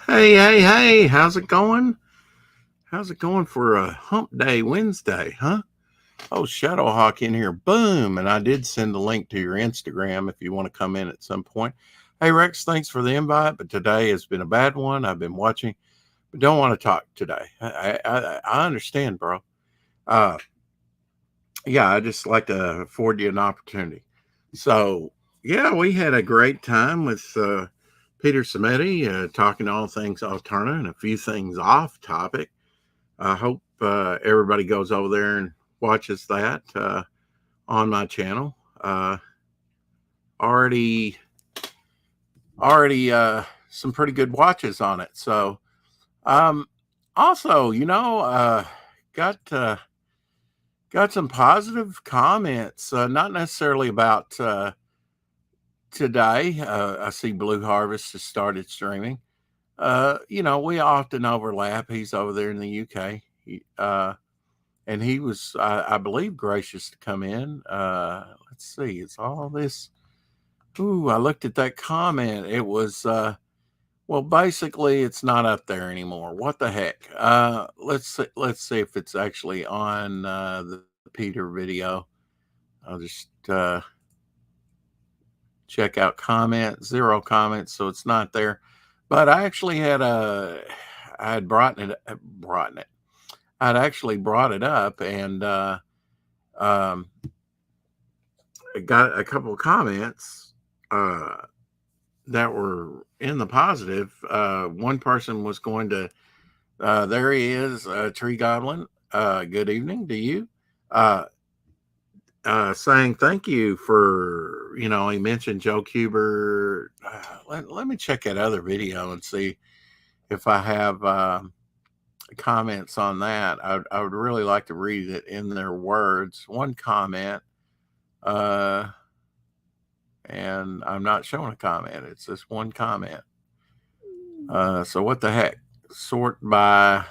Hey, hey, hey, how's it going? How's it going for a hump day Wednesday, huh? Oh, Shadowhawk in here. Boom. And I did send a link to your Instagram if you want to come in at some point. Hey, Rex, thanks for the invite, but today has been a bad one. I've been watching, but don't want to talk today. I understand, bro. Uh, yeah, I just like to afford you an opportunity. So, yeah, we had a great time with Peter Samedi talking all things alternative and a few things off topic. I hope everybody goes over there and watches that on my channel. Already, already, some pretty good watches on it. So, um, also, got got some positive comments. Not necessarily about today. I see Blue Harvest has started streaming. We often overlap. He's over there in the UK. And he was, I believe, gracious to come in. Let's see, it's all this. Ooh, I looked at that comment. It was, well, basically, it's not up there anymore. What the heck? Let's see if it's actually on the Peter video. I'll just check out comment. Zero comments, so it's not there. But I actually I had brought it. I'd actually brought it up and um, got a couple of comments uh, that were in the positive. One person was going to, there he is, Tree Goblin. Good evening to you. Uh, Saying thank you for, he mentioned Joe Cuber. Let me check that other video and see if I have comments on that. I would really like to read it in their words. One comment. Uh, and I'm not showing a comment. It's just one comment. So what the heck? Sort by,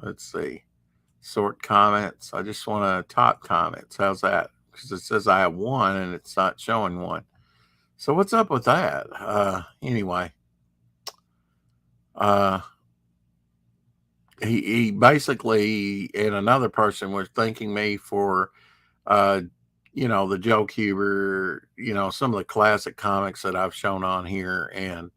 let's see, sort comments. I just want to top comments. How's that? Because it says I have one and it's not showing one. So what's up with that? Anyway, uh, he basically and another person was thanking me for uh, the Joe Cuber, some of the classic comics that I've shown on here, and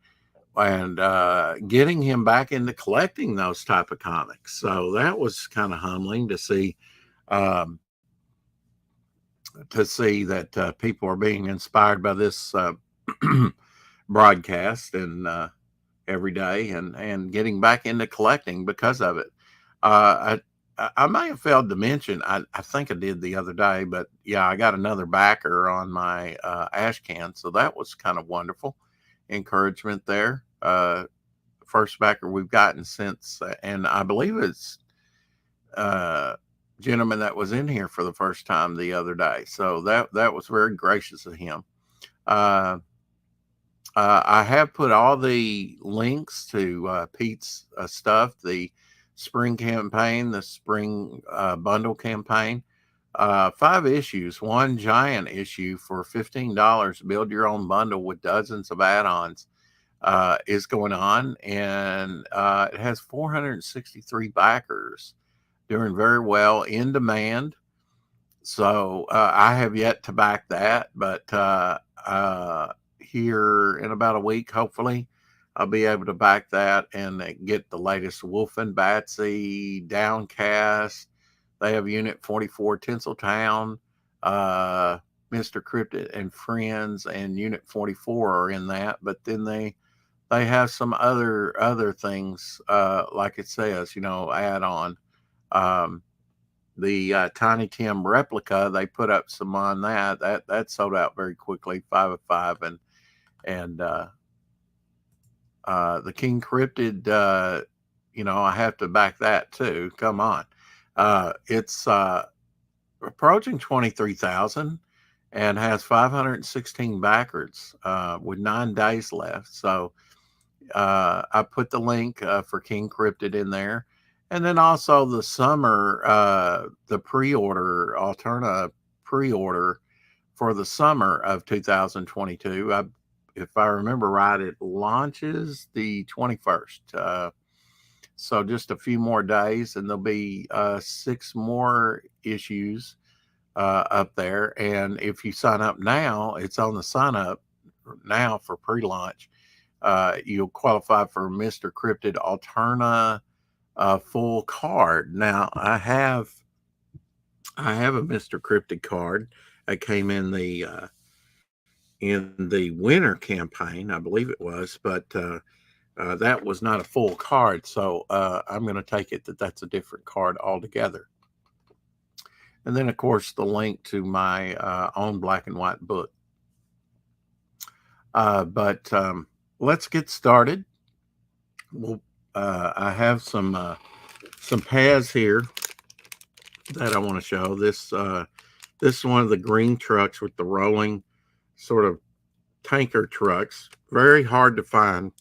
getting him back into collecting those type of comics. So that was kind of humbling um, to see that people are being inspired by this broadcast and every day, and getting back into collecting because of it. I may have failed to mention. I think I did the other day, but yeah, I got another backer on my ash can, so that was kind of wonderful encouragement there. First backer we've gotten since, and I believe it's uh, gentleman that was in here for the first time the other day. So that was very gracious of him. Uh, I have put all the links to Pete's stuff, the spring campaign, the spring bundle campaign. 5 issues, one giant issue for $15. Build your own bundle with dozens of add-ons is going on, and it has 463 backers, doing very well, in demand. So I have yet to back that, but here in about a week, hopefully, I'll be able to back that and get the latest Wolf and Batsy, Downcast. They have Unit 44 Tinseltown, uh, Mr. Cryptid and Friends, and Unit 44 are in that. But then they have some other things, like it says, add on. Um, the Tiny Tim replica, they put up some on that sold out very quickly, 5 of 5, and the King Cryptid, I have to back that too. Come on, it's approaching 23,000 and has 516 backers with 9 days left. So I put the link for King Cryptid in there. And then also the summer, the pre-order, Alterna pre-order for the summer of 2022. if I remember right, it launches the 21st. So just a few more days, and there'll be 6 more issues up there. And if you sign up now, it's on the sign up now for pre-launch. You'll qualify for Mr. Cryptid Alterna full card. Now I have a Mr. Cryptid card that came in the winter campaign, I believe it was, but that was not a full card. So I'm going to take it that that's a different card altogether. And then, of course, the link to my own black and white book. But let's get started. I have some paths here that I want to show. This is one of the green trucks with the rolling sort of tanker trucks. Very hard to find.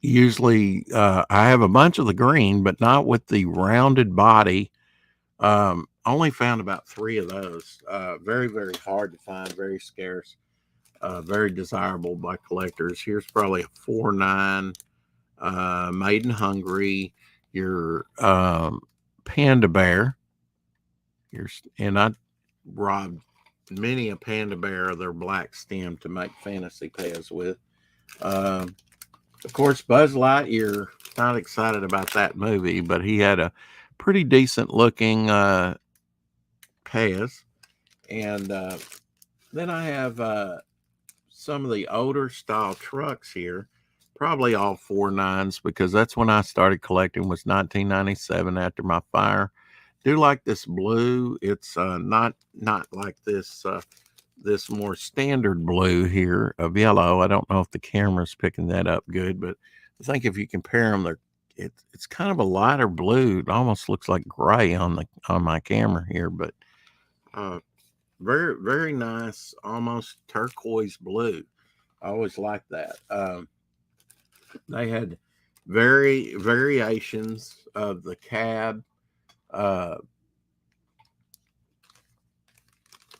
Usually, I have a bunch of the green, but not with the rounded body. Only found about 3 of those. Very, very hard to find. Very scarce. Very desirable by collectors. Here's probably a 4.9, made in Hungary. Your panda bear. And I robbed many a panda bear of their black stem to make fantasy pads with. Of course, Buzz Lightyear, not excited about that movie, but he had a pretty decent looking pads. And then I have some of the older style trucks here, probably all 4.9s, because that's when I started collecting, was 1997 after my fire. Do like this blue. It's not like this this more standard blue here of yellow. I don't know if the camera's picking that up good, but I think if you compare them, it's kind of a lighter blue. It almost looks like gray on my camera here, but very, very nice, almost turquoise blue. I always liked that. They had variations of the cab.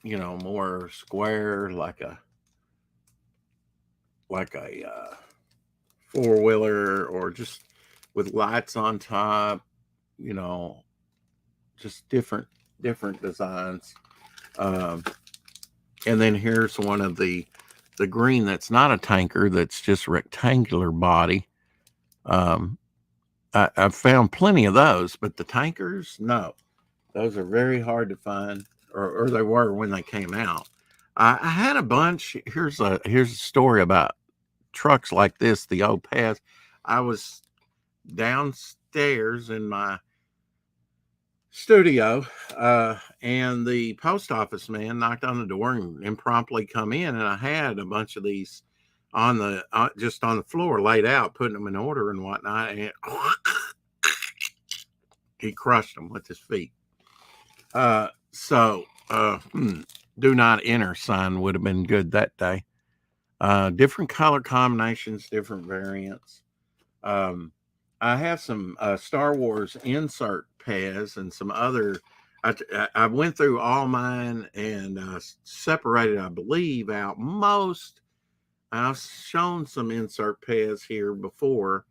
More square, like a 4-wheeler, or just with lights on top, just different designs. And then here's one of the green that's not a tanker, that's just rectangular body. I've found plenty of those, but the tankers, no. Those are very hard to find, or they were when they came out. I had a bunch. Here's a story about trucks like this, the old path. I was downstairs in my studio, and the post office man knocked on the door and impromptu come in, and I had a bunch of these on the just on the floor, laid out, putting them in order and whatnot, and he crushed them with his feet. So do not enter sign would have been good that day. Different color combinations, different variants. I have some Star Wars insert pads and some other. I went through all mine and separated, I believe, out most. I've shown some insert pads here before,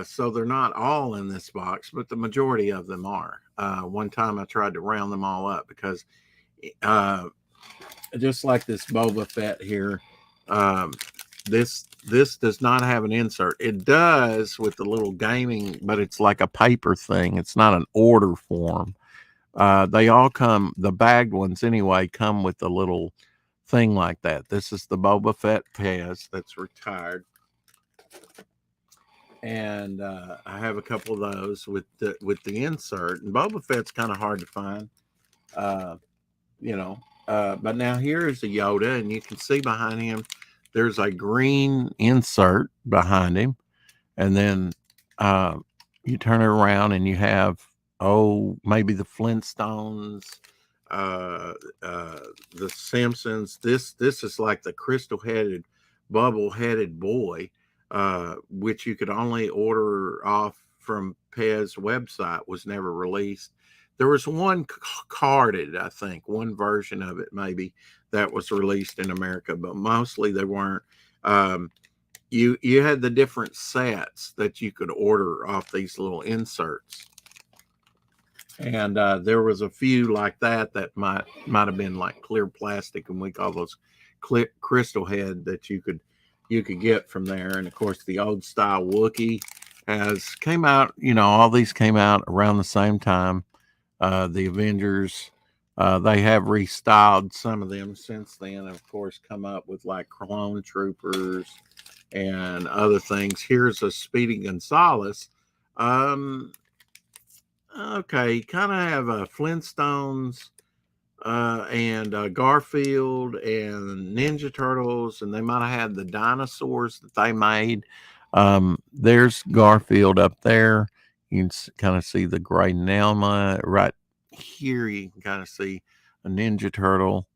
so they're not all in this box, but the majority of them are. One time I tried to round them all up because just like this Boba Fett here, this does not have an insert. It does with the little gaming, but it's like a paper thing. It's not an order form. They all come, the bagged ones anyway, come with a little thing like that. This is the Boba Fett Pez that's retired. And I have a couple of those with the insert. And Boba Fett's kind of hard to find, but now here is a Yoda, and you can see behind him there's a green insert behind him, and then you turn it around and you have maybe the Flintstones, the Simpsons. This is like the crystal-headed, bubble-headed boy, which you could only order off from Pez website, was never released. There was one carded, I think, one version of it maybe that was released in America, but mostly they weren't. Um, you had the different sets that you could order off these little inserts, and there was a few like that might have been like clear plastic, and we call those crystal head that you could get from there. And of course, the old style Wookie has came out. All these came out around the same time. The Avengers. They have restyled some of them since then. Of course, come up with like clone troopers and other things. Here's a Speedy Gonzalez. Um, okay, kind of have Flintstones and Garfield and Ninja Turtles, and they might have had the dinosaurs that they made. There's Garfield up there. You can kind of see the gray Nelma right here. You can kind of see a Ninja Turtle,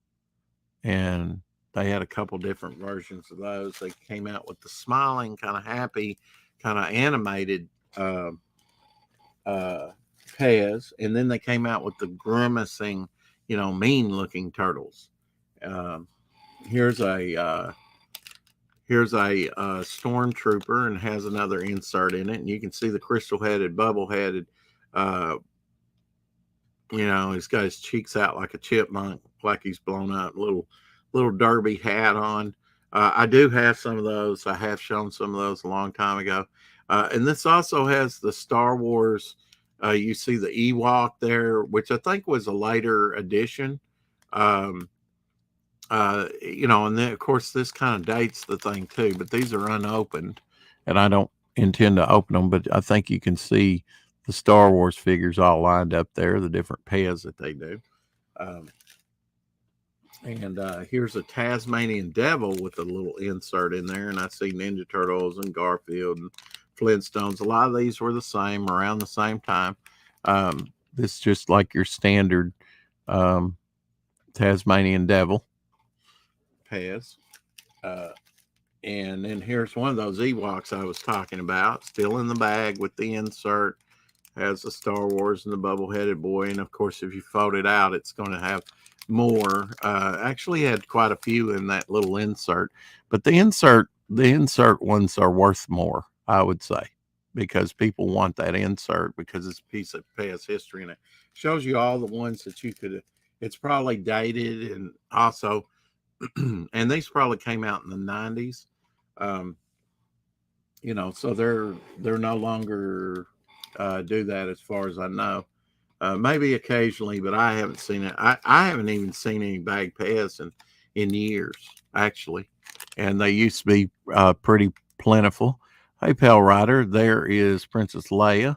and they had a couple different versions of those. They came out with the smiling, kind of happy, kind of animated uh, uh, Pez, and then they came out with the grimacing, mean looking turtles. Um, here's a stormtrooper and has another insert in it, and you can see the crystal headed, bubble headed. Uh, he's got his cheeks out like a chipmunk, like he's blown up. Little derby hat on. I do have some of those. I have shown some of those a long time ago. And this also has the Star Wars. You see the Ewok there, which I think was a later addition. Um, and then of course this kind of dates the thing too, but these are unopened, and I don't intend to open them. But I think you can see the Star Wars figures all lined up there, the different pairs that they do. Um, and here's a Tasmanian Devil with a little insert in there, and I see Ninja Turtles and Garfield and Flintstones. A lot of these were the same around the same time. This is just like your standard um, Tasmanian Devil Pez. Uh, and then here's one of those Ewoks I was talking about, still in the bag with the insert. Has the Star Wars and the bubble-headed boy, and of course, if you fold it out, it's going to have more. Actually, had quite a few in that little insert, but the insert ones are worth more, I would say, because people want that insert because it's a piece of past history, and it shows you all the ones that you could. It's probably dated, and also, and these probably came out in the 90s. Um, so they're no longer do that as far as I know. Maybe occasionally, but I haven't seen it. I haven't even seen any bag pads in years, actually. And they used to be pretty plentiful. Hey, Pale Rider, there is Princess Leia.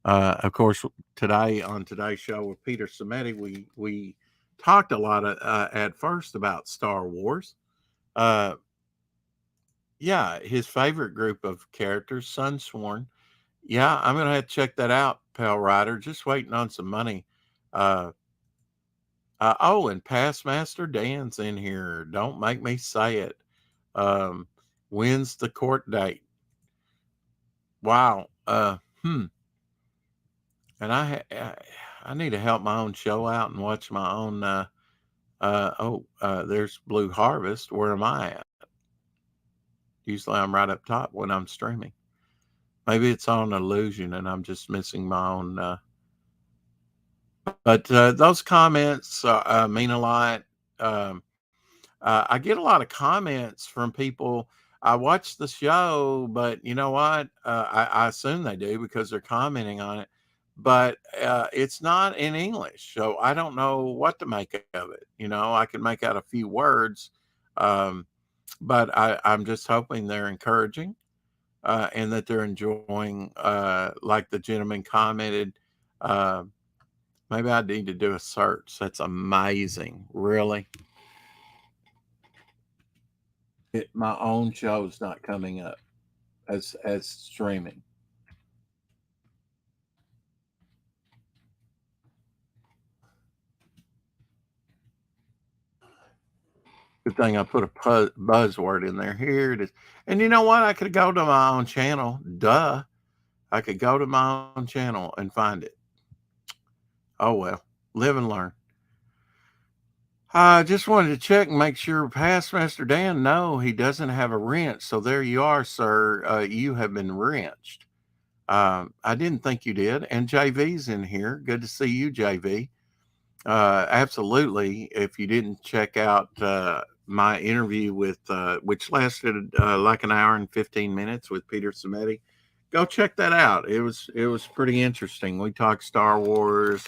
Of course, today on today's show with Peter Samedi, we talked a lot at first about Star Wars. Uh, yeah, his favorite group of characters, Sunsworn. Yeah, I'm gonna have to check that out, Pal Rider. Just waiting on some money. Uh, oh, and Past Master Dan's in here. Don't make me say it. Um, when's the court date? Wow. Hmm. And I need to help my own show out and watch my own. There's Blue Harvest. Where am I at? Usually I'm right up top when I'm streaming. Maybe it's on Illusion and I'm just missing my own. But those comments mean a lot. Um, I get a lot of comments from people. I watch the show, but you know what? I assume they do because they're commenting on it. But it's not in English, so I don't know what to make of it. I can make out a few words, um, but I'm just hoping they're encouraging and that they're enjoying, like the gentleman commented. Uh, Maybe I need to do a search. That's amazing. Really? My own show's not coming up as streaming. Good thing I put a buzzword in there. Here it is. And you know what? I could go to my own channel. Duh. I could go to my own channel and find it. Oh well. Live and learn. I just wanted to check and make sure past Master Dan, no, he doesn't have a wrench. So there you are, sir. You have been wrenched. I didn't think you did. And JV's in here. Good to see you, JV. Absolutely. If you didn't check out my interview with, which lasted like an hour and 15 minutes with Peter Samedi, go check that out. It was pretty interesting. We talked Star Wars,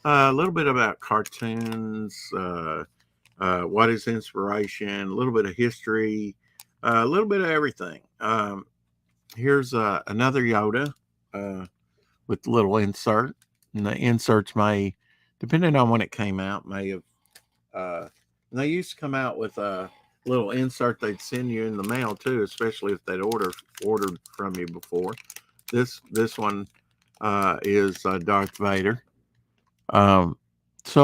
a little bit about cartoons, what is inspiration, a little bit of history, a little bit of everything. Here's another Yoda with the little insert, and the inserts may, depending on when it came out, may have. They used to come out with a little insert they'd send you in the mail too, especially if they'd ordered from you before. This one is Darth Vader. So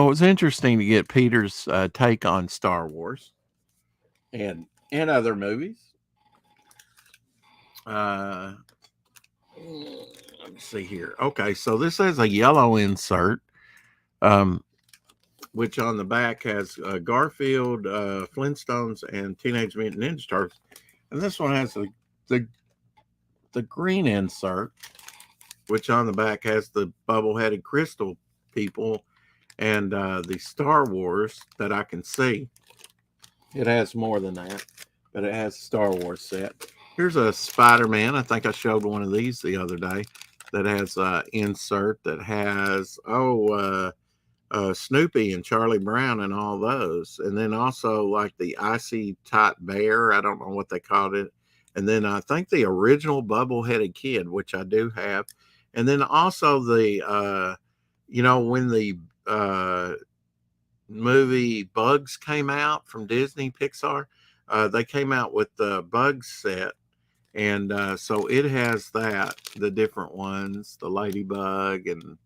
it was interesting to get Peter's take on Star Wars and other movies. Let me see here. Okay, so this has a yellow insert, which on the back has Garfield, Flintstones, and Teenage Mutant Ninja Turtles, and this one has the the green insert, which on the back has the bubble-headed crystal people and the Star Wars that I can see. It has more than that, but it has a Star Wars set. Here's a Spider-Man. I think I showed one of these the other day that has an insert that has, Snoopy and Charlie Brown and all those. And then also like the Icy Tot Bear. I don't know what they called it. And then I think the original Bubble-Headed Kid, which I do have. And then also the, when the movie Bugs came out from Disney Pixar, they came out with the Bugs set. And so it has the different ones, the ladybug and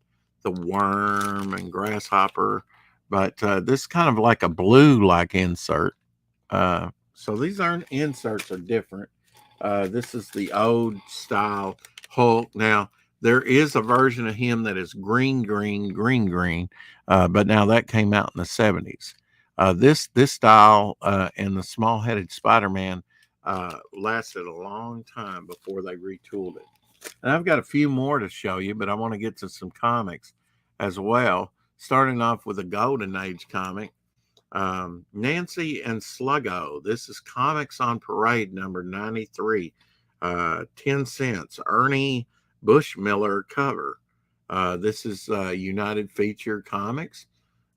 the worm and grasshopper. But this is kind of like a blue like insert. So these aren't inserts are different. This is the old style Hulk. Now, there is a version of him that is green, green, green, green. But now that came out in the 70s. This style and the small headed Spider Man lasted a long time before they retooled it. And I've got a few more to show you, but I want to get to some comics as well. Starting off with a Golden Age comic, Nancy and Sluggo. This is Comics on Parade number 93, 10 cents. Ernie Bushmiller cover. This is United Feature Comics,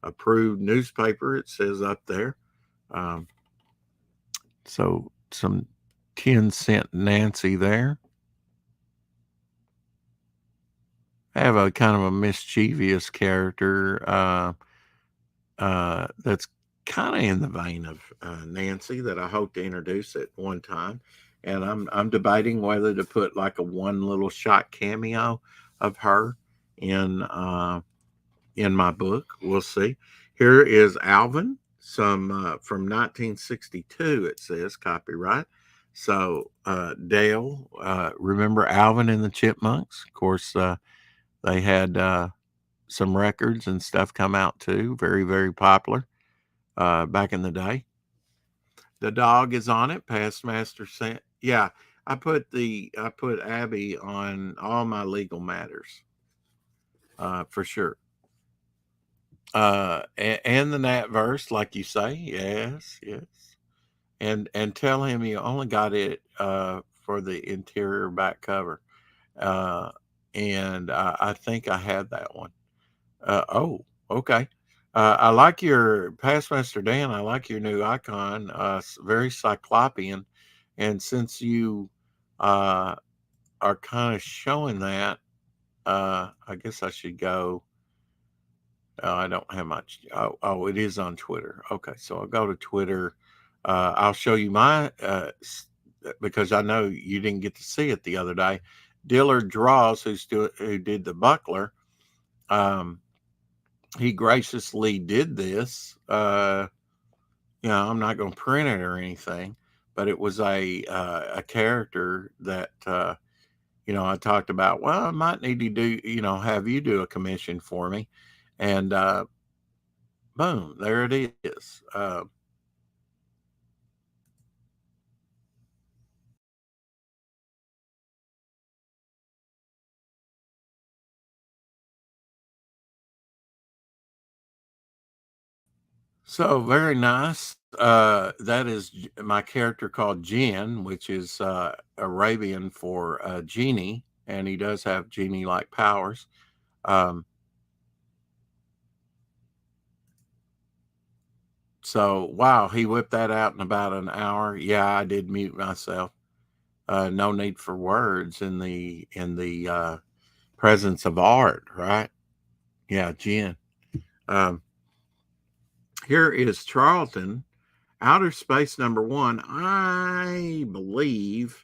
approved newspaper, it says up there. So some 10-cent Nancy there. I have a kind of a mischievous character that's kind of in the vein of Nancy that I hope to introduce at one time. And I'm debating whether to put like a one little shot cameo of her in my book. We'll see. Here is Alvin, some from 1962. It says copyright. So Dale, remember Alvin and the Chipmunks? Of course, they had some records and stuff come out too. Very, very popular back in the day. The dog is on it. Past Master Sam. Yeah, I put Abby on all my legal matters for sure. And the Nat verse, like you say, yes, yes. And tell him you only got it for the interior back cover. And I think I had that one. Okay. I like your past Master Dan. I like your new icon. Very cyclopean. And since you are kind of showing that, I guess I should go. I don't have much. It is on Twitter. Okay, so I'll go to Twitter. I'll show you my because I know you didn't get to see it the other day. Dillard Draws, who did the buckler, he graciously did this. I'm not going to print it or anything, but it was a character that I talked about. Well, I might need to do have you do a commission for me, and Boom, there it is. So very nice. That is my character called Jinn, which is Arabian for genie, and he does have genie-like powers. Um, so wow, he whipped that out in about an hour. Yeah, I did mute myself. No need for words in the presence of art, right? Yeah, Jinn. Um, Here is Charlton, Outer Space number one. I believe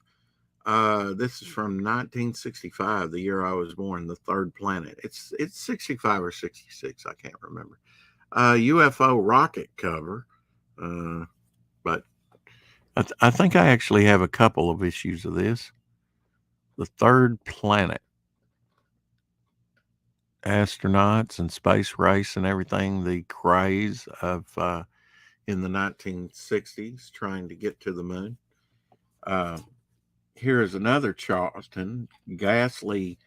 this is from 1965, the year I was born, the third planet. It's 65 or 66, I can't remember. UFO rocket cover, uh, but I think I actually have a couple of issues of this. The third planet, astronauts and space race and everything, the craze of in the 1960s trying to get to the moon. Uh, Here is another Charleston, ghastly,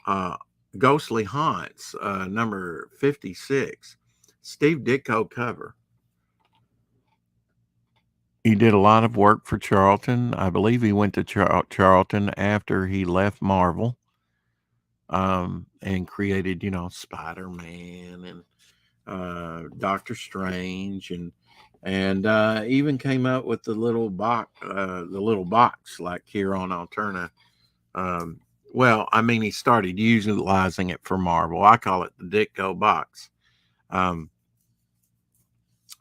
uh, ghostly haunts, number 56, Steve Ditko cover. He did a lot of work for Charlton. I believe he went to Charlton after he left Marvel, and created, Spider Man and Doctor Strange, and even came up with the little box like here on Alterna. Um, well, I mean, he started utilizing it for Marvel. I call it the Ditko box. Um,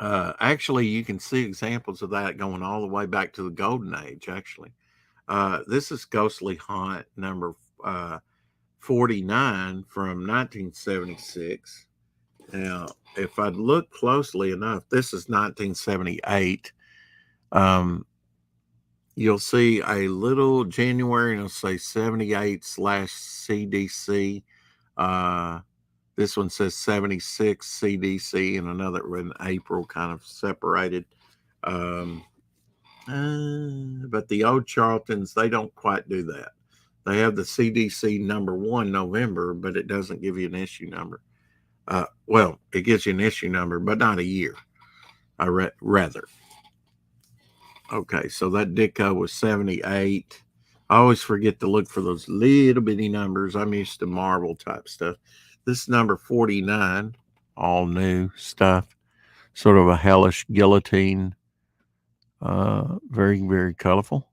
Actually, you can see examples of that going all the way back to the Golden Age. Actually, this is Ghostly Haunt number 49 from 1976. Now, if I'd look closely enough, this is 1978. Um, you'll see a little January, and it'll say 78/CDC. Uh, this one says 76 CDC, and another in April, kind of separated. Um, but the old Charltons, they don't quite do that. They have the CDC number 1 November, but it doesn't give you an issue number. Well, it gives you an issue number, but not a year. Rather. Okay, so that Ditko was 78. I always forget to look for those little bitty numbers. I'm used to Marvel type stuff. This is number 49, all new stuff. Sort of a hellish guillotine. Very, very colorful.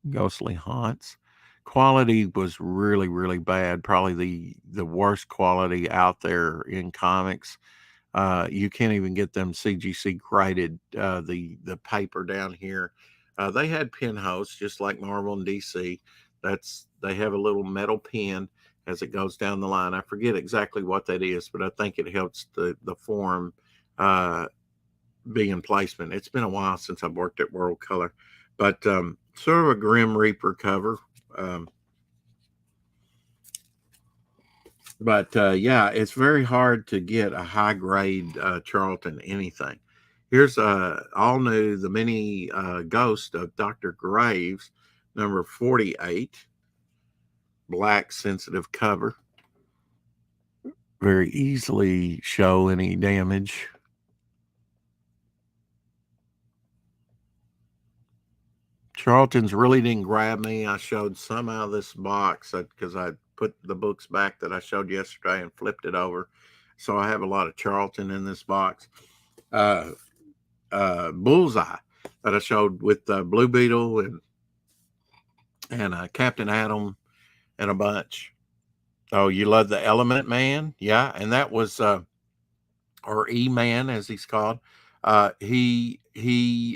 Ghostly haunts. Quality was really, really bad. Probably the worst quality out there in comics. You can't even get them CGC graded. The paper down here, they had pinholes just like Marvel and DC. They have a little metal pin as it goes down the line. I forget exactly what that is, but I think it helps the form uh, be in placement. It's been a while since I've worked at World Color, but sort of a Grim Reaper cover. Um, But yeah, it's very hard to get a high grade Charlton anything. Here's all new the mini ghost of Dr. Graves, number 48, black sensitive cover. Very easily show any damage. Charlton's really didn't grab me. I showed some out of this box because I put the books back that I showed yesterday and flipped it over. So I have a lot of Charlton in this box. Uh, Bullseye that I showed with Blue Beetle and Captain Atom and a bunch. Oh, you love the Element Man? Yeah, and that was or E Man as he's called. He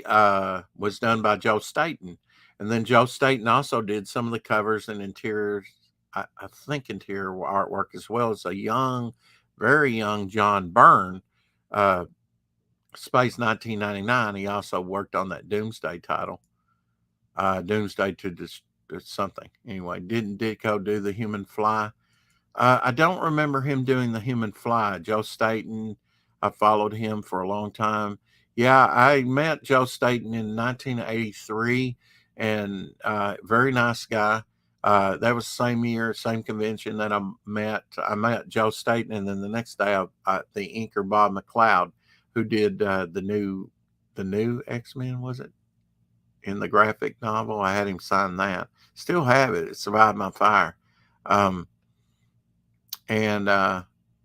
was done by Joe Staten, and then Joe Staten also did some of the covers and interiors. I think interior artwork as well as a young, very young John Byrne. Uh, Space 1999. He also worked on that Doomsday title. Doomsday to something. Anyway, didn't Ditko do the Human Fly? I don't remember him doing the human fly. Joe Staten, I followed him for a long time. Yeah, I met Joe Staten in 1983, and very nice guy. That was the same year, same convention that I met Joe Staten, and then the next day, the inker Bob McLeod, who did the new X Men, was it, in the graphic novel? I had him sign that. Still have it. It survived my fire. Um, and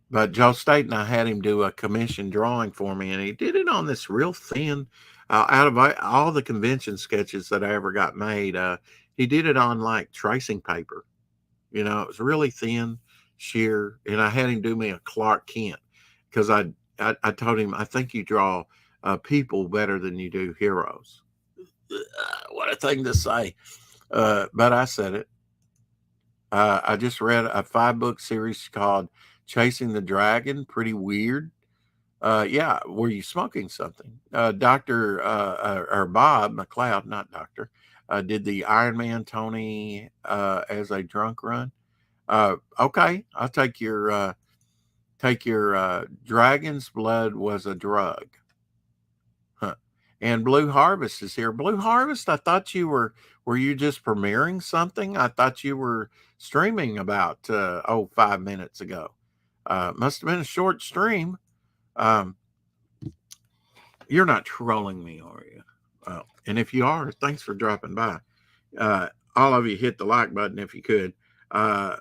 but Joe Staten, I had him do a commission drawing for me, and he did it on this real thin. Out of all the convention sketches that I ever got made, he did it on like tracing paper. It was really thin, sheer, and I had him do me a Clark Kent because I told him, I think you draw people better than you do heroes. What a thing to say, but I said it. I just read a 5-book series called Chasing the Dragon. Pretty weird. Yeah, were you smoking something? Doctor or Bob McLeod, not Doctor, did the Iron Man Tony as a drunk run. Okay, I'll take your dragon's blood was a drug. Huh. And Blue Harvest is here. Blue Harvest, I thought were you just premiering something? I thought you were streaming about 5 minutes ago. Must have been a short stream. Um, you're not trolling me, are you? And if you are, thanks for dropping by. All of you hit the like button if you could. Uh,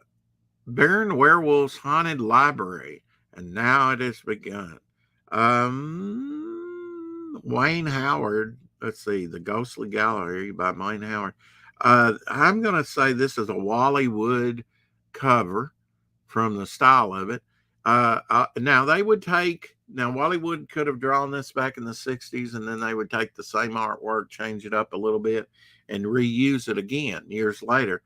Baron Werewolf's Haunted Library, and now it has begun. Wayne Howard, let's see, The Ghostly Gallery by Wayne Howard. I'm going to say this is a Wally Wood cover from the style of it. Now Wally Wood could have drawn this back in the 60s, and then they would take the same artwork, change it up a little bit, and reuse it again years later.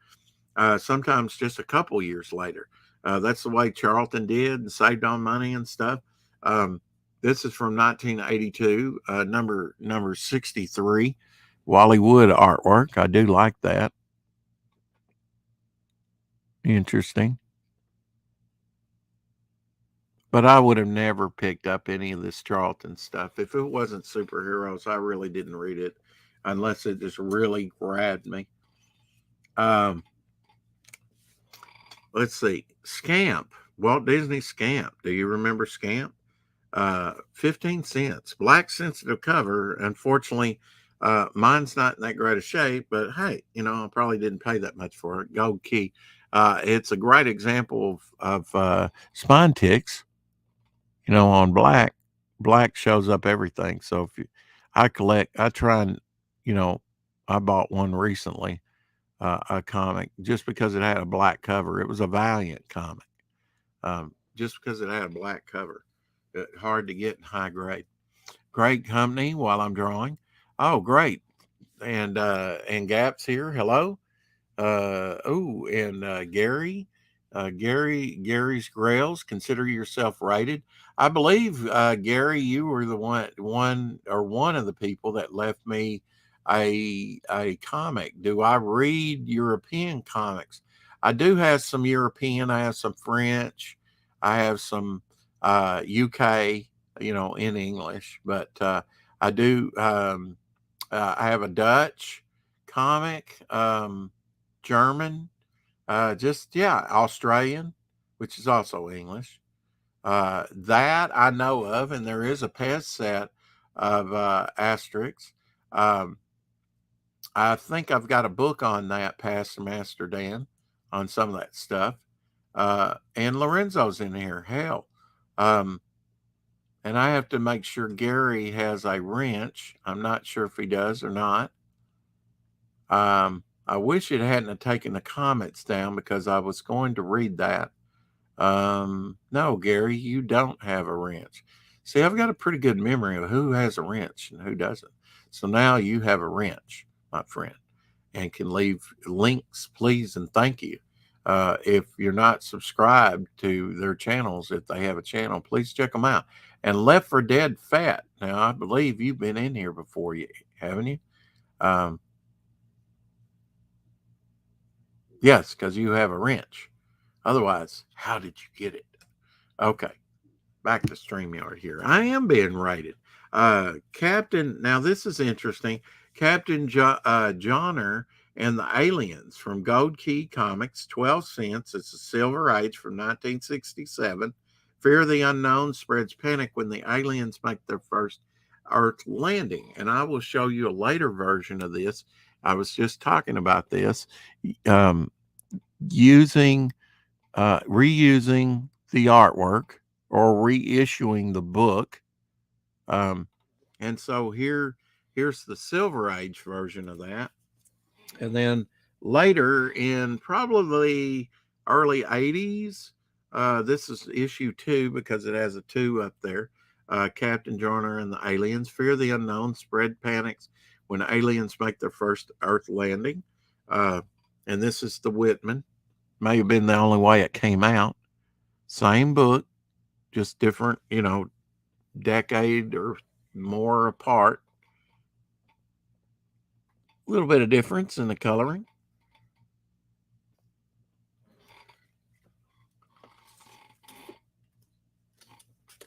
Sometimes just a couple years later. That's the way Charlton did and saved on money and stuff. This is from 1982, number 63, Wally Wood artwork. I do like that. Interesting. But I would have never picked up any of this Charlton stuff. If it wasn't superheroes, I really didn't read it unless it just really grabbed me. Um, let's see. Scamp. Walt Disney Scamp. Do you remember Scamp? 15 cents. Black sensitive cover. Unfortunately, mine's not in that great a shape, but hey, I probably didn't pay that much for it. Gold key. It's a great example of spine ticks. On black. Black shows up everything. So I try and, you know, I bought one recently, a comic, just because it had a black cover. It was a Valiant comic. Just because it had a black cover. Hard to get in high grade. Great company while I'm drawing. Oh, great. And Gap's here. Hello. Gary's Grails. Consider yourself rated. I believe, Gary, you were the one of the people that left me a comic. Do I read European comics? I do have some European. I have some French. I have some UK. In English, but I do. I have a Dutch comic. German, just yeah, Australian, which is also English. That I know of, and there is a Pez set of Asterix. Um, I think I've got a book on that, Pastor Master Dan, on some of that stuff. And Lorenzo's in here. Hell, um, and I have to make sure Gary has a wrench. I'm not sure if he does or not. I wish it hadn't have taken the comments down because I was going to read that. No, Gary, you don't have a wrench. See, I've got a pretty good memory of who has a wrench and who doesn't. So now you have a wrench, my friend, and can leave links, please, and thank you. If you're not subscribed to their channels, if they have a channel, please check them out. And Left for Dead Fat. Now, I believe you've been in here before, haven't you? Yes, because you have a wrench. Otherwise, how did you get it? Okay, back to StreamYard here. I am being rated. Captain, now this is interesting. Captain Johnner and the Aliens from Gold Key Comics, 12 cents. It's a Silver Age from 1967. Fear of the unknown spreads panic when the aliens make their first Earth landing. And I will show you a later version of this. I was just talking about this, um, using, reusing the artwork or reissuing the book. And so here's the Silver Age version of that. And then later in probably early 80s, this is issue 2 because it has a 2 up there. Captain Joiner and the Aliens. Fear the unknown, spread panics when aliens make their first Earth landing. And this is the Whitman. May have been the only way it came out. Same book, just different, decade or more apart. A little bit of difference in the coloring.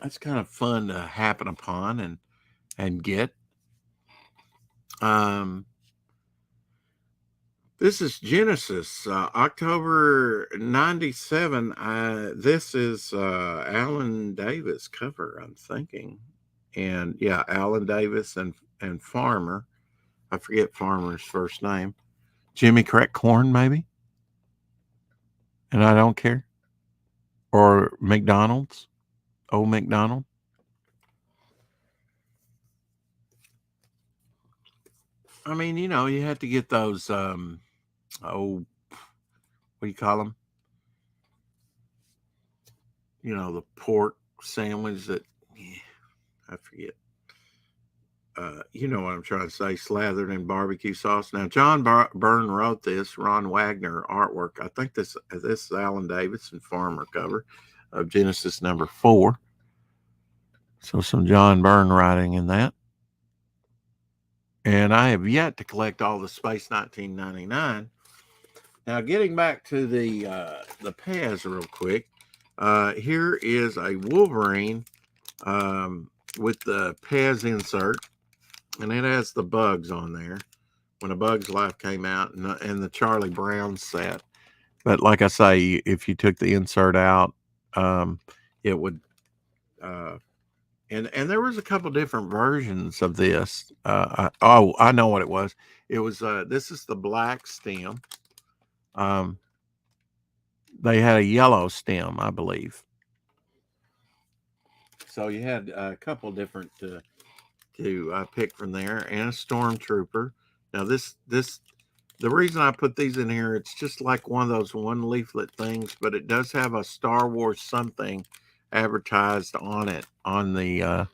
That's kind of fun to happen upon and get. This is Genesis, October 97. This is Alan Davis cover, I'm thinking. And yeah, Alan Davis and Farmer. I forget Farmer's first name. Jimmy Corn, maybe? And I don't care. Or McDonald's. Old McDonald. I mean, you have to get those, what do you call them? The pork sandwich that, I forget. You know what I'm trying to say, slathered in barbecue sauce. Now, John Byrne wrote this, Ron Wagner artwork. I think this is Alan Davis and Farmer cover of Genesis number 4. So some John Byrne writing in that. And I have yet to collect all the Space 1999. Now, getting back to the Pez real quick, here is a Wolverine with the Pez insert, and it has the Bugs on there when A Bug's Life came out, and the Charlie Brown set. But like I say, if you took the insert out, it would. And there was a couple different versions of this. I know what it was. It was this is the black stem. They had a yellow stem, I believe. So you had a couple different to pick from there, and a stormtrooper. Now the reason I put these in here, it's just like one of those one leaflet things, but it does have a Star Wars something advertised on it on the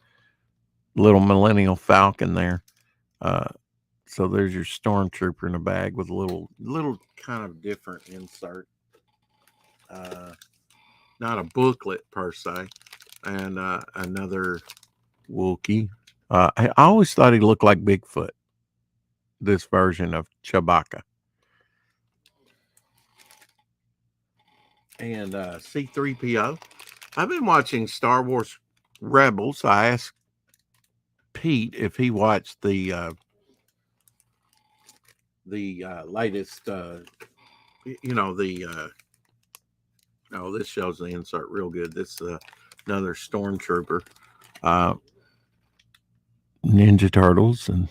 little Millennial Falcon there. So there's your stormtrooper in a bag with a little kind of different insert. Not a booklet per se. And another Wookiee. I always thought he looked like Bigfoot, this version of Chewbacca. And C-3PO. I've been watching Star Wars Rebels. I asked Pete if he watched the latest, this shows the insert real good. This another stormtrooper, Ninja Turtles, and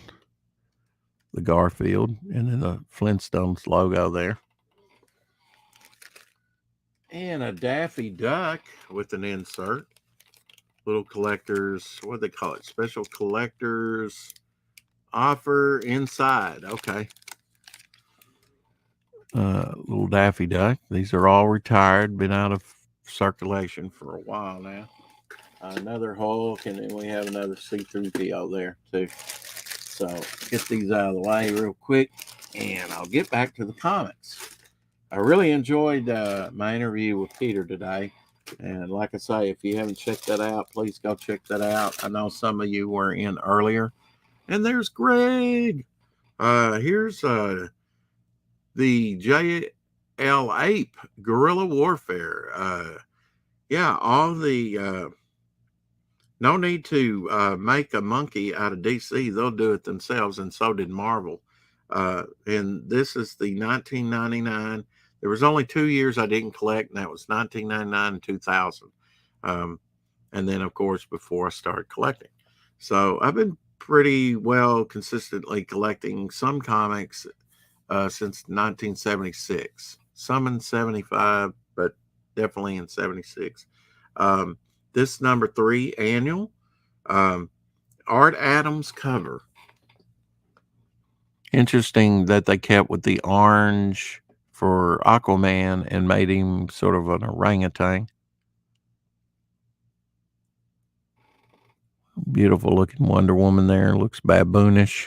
the Garfield, and then the Flintstones logo there, and a Daffy Duck with an insert. Little collectors, what do they call it? Special collectors offer inside. Okay. Little Daffy Duck. These are all retired, been out of circulation for a while now. Another Hulk, and then we have another C-3PO there too. So get these out of the way real quick, and I'll get back to the comics. I really enjoyed my interview with Peter today. And like I say, if you haven't checked that out, please go check that out. I know some of you were in earlier. And there's Greg. Here's the L. Ape, Guerrilla Warfare. Yeah, all the no need to make a monkey out of DC. They'll do it themselves, and so did Marvel. And this is the 1999. There was only 2 years I didn't collect, and that was 1999 and 2000. Um, and then, of course, before I started collecting. So I've been pretty well consistently collecting some comics since 1976. Some in 75, but definitely in 76. Um, this number 3 annual um, Art Adams cover. Interesting that they kept with the orange for Aquaman and made him sort of an orangutan. Beautiful looking Wonder Woman there. Looks baboonish.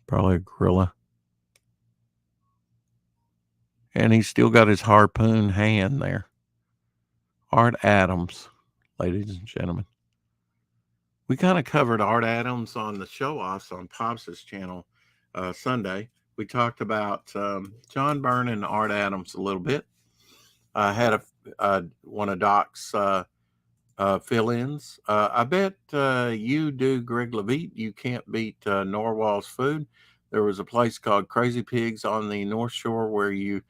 Probably a gorilla. And he's still got his harpoon hand there. Art Adams, ladies and gentlemen. We kind of covered Art Adams on the show offs on Pops' channel Sunday. We talked about John Byrne and Art Adams a little bit. I had one of Doc's fill-ins. I bet you do, Greg Levitt. You can't beat Norwal's food. There was a place called Crazy Pigs on the North Shore where you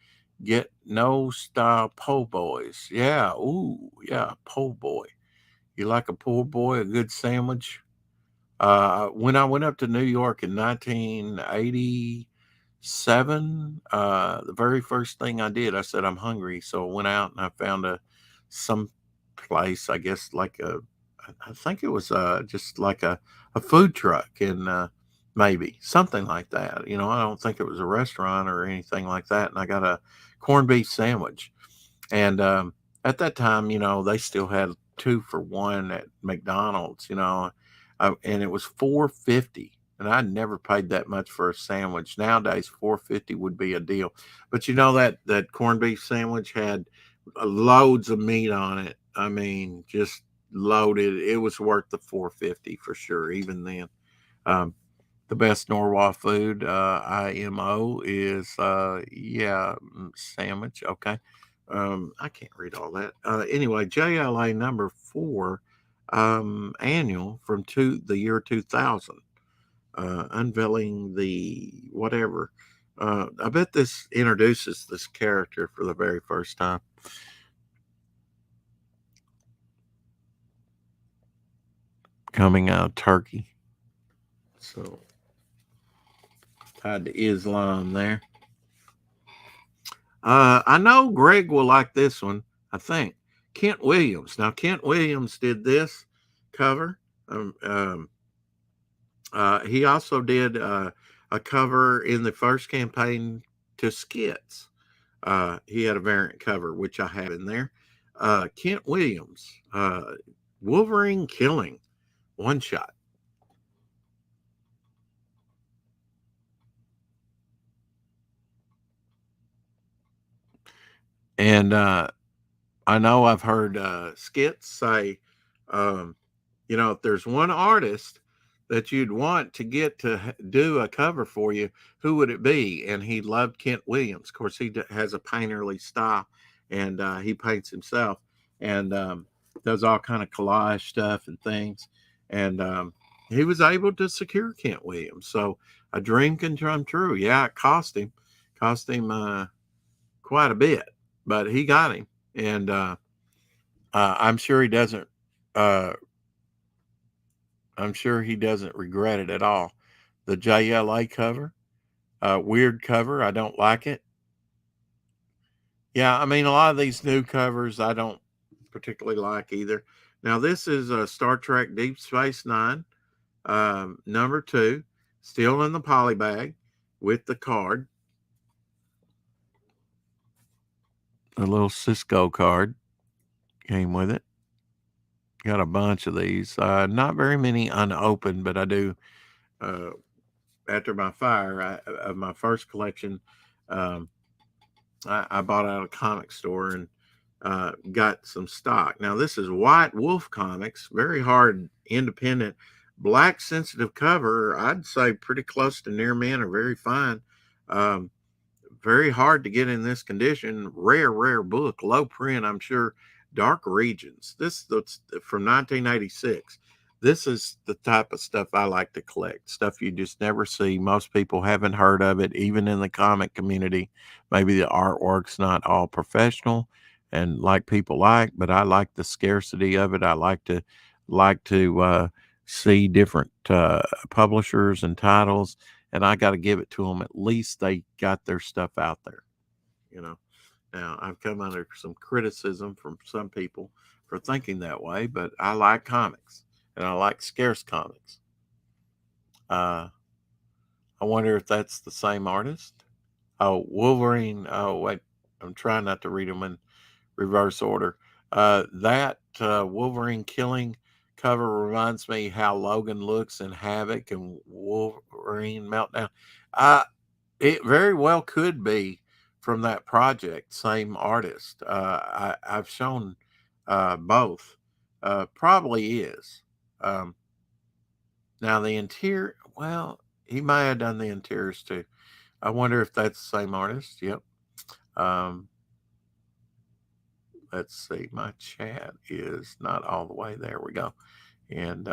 get no style po' boys. Yeah, ooh, yeah, po' boy. You like a po' boy, a good sandwich? When I went up to New York in 1987, the very first thing I did, I said, I'm hungry. So I went out and I found some place, I guess, I think it was just like a food truck and maybe something like that. You know, I don't think it was a restaurant or anything like that. And I got a corned beef sandwich. And at that time, you know, they still had 2 for $1 at McDonald's, you know, and it was $4.50. And I'd never paid that much for a sandwich. Nowadays, $4.50 would be a deal. But you know that corned beef sandwich had loads of meat on it. I mean, just loaded. It was worth the $4.50 for sure. Even then, the best Norwalk food, IMO, is sandwich. Okay. I can't read all that. Anyway, JLA number 4 annual from the year 2000, unveiling the whatever. I bet this introduces this character for the very first time. Coming out of Turkey. So, tied to Islam there. I know Greg will like this one, I think. Kent Williams. Now, Kent Williams did this cover. He also did a cover in the first campaign to Skits. He had a variant cover, which I have in there. Kent Williams, Wolverine Killing, one shot. And I know I've heard Skits say, you know, if there's one artist that you'd want to get to do a cover for you, who would it be? And he loved Kent Williams. Of course, he has a painterly style, and he paints himself and does all kind of collage stuff and things. And he was able to secure Kent Williams. So a dream can come true. Yeah, it cost him quite a bit, but he got him. And I'm sure he doesn't. I'm sure he doesn't regret it at all. The JLA cover, weird cover. I don't like it. Yeah, I mean, a lot of these new covers I don't particularly like either. Now, this is Star Trek Deep Space Nine, number 2, still in the poly bag with the card. A little Cisco card came with it. Got a bunch of these. Not very many unopened, but I do. After my fire of my first collection, I bought out a comic store and got some stock. Now, this is White Wolf Comics, very hard, independent, black sensitive cover. I'd say pretty close to near mint or very fine. Very hard to get in this condition. Rare book, low print, I'm sure. Dark Regions. That's from 1986. This is the type of stuff I like to collect. Stuff you just never see. Most people haven't heard of it, even in the comic community. Maybe the artwork's not all professional and like people like, but I like the scarcity of it. I like to see different publishers and titles, and I got to give it to them. At least they got their stuff out there, you know. Now, I've come under some criticism from some people for thinking that way, but I like comics and I like scarce comics. I wonder if that's the same artist. Oh, Wolverine. Oh, wait. I'm trying not to read them in reverse order. That Wolverine killing cover reminds me how Logan looks in Havoc and Wolverine Meltdown. It very well could be from that project, same artist. I've shown both. Probably is. Um, Now the interior, well, he may have done the interiors too. I wonder if that's the same artist. Yep. Um, let's see. My chat is not all the way. There we go. And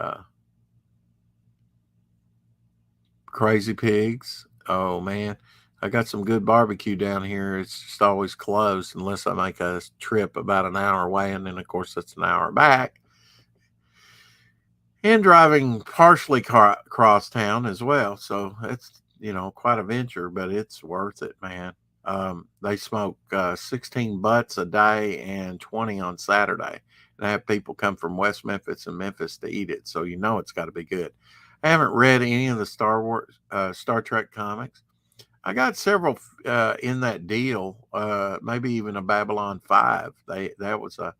Crazy Pigs. Oh man, I got some good barbecue down here. It's just always closed unless I make a trip about an hour away, and then of course that's an hour back. And driving partially across town as well, so it's quite a venture, but it's worth it, man. They smoke 16 butts a day and 20 on Saturday, and I have people come from West Memphis and Memphis to eat it, so it's got to be good. I haven't read any of the Star Trek comics. I got several in that deal, maybe even a Babylon 5. That was a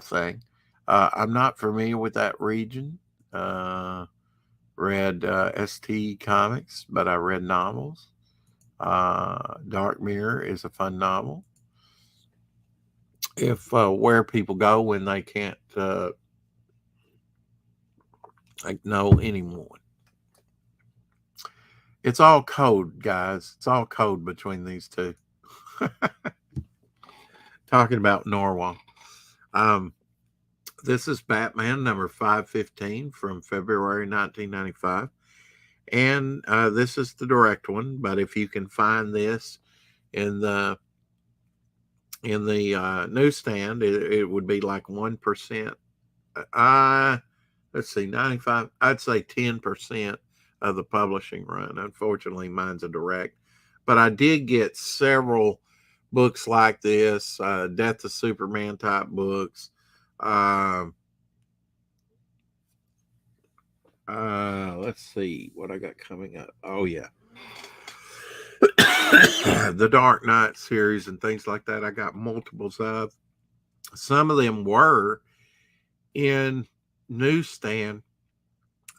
thing. I'm not familiar with that region. Read ST Comics, but I read novels. Dark Mirror is a fun novel. If where people go when they can't know anyone. It's all code, guys. It's all code between these two. Talking about Norwalk. This is Batman number 515 from February 1995. And this is the direct one, but if you can find this in the newsstand, it would be like 1%. Let's see, 95. I'd say 10% of the publishing run. Unfortunately, mine's a direct, but I did get several books like this, Death of Superman type books. Let's see what I got coming up. Oh yeah. The Dark Knight series and things like that. I got multiples of. Some of them were in newsstand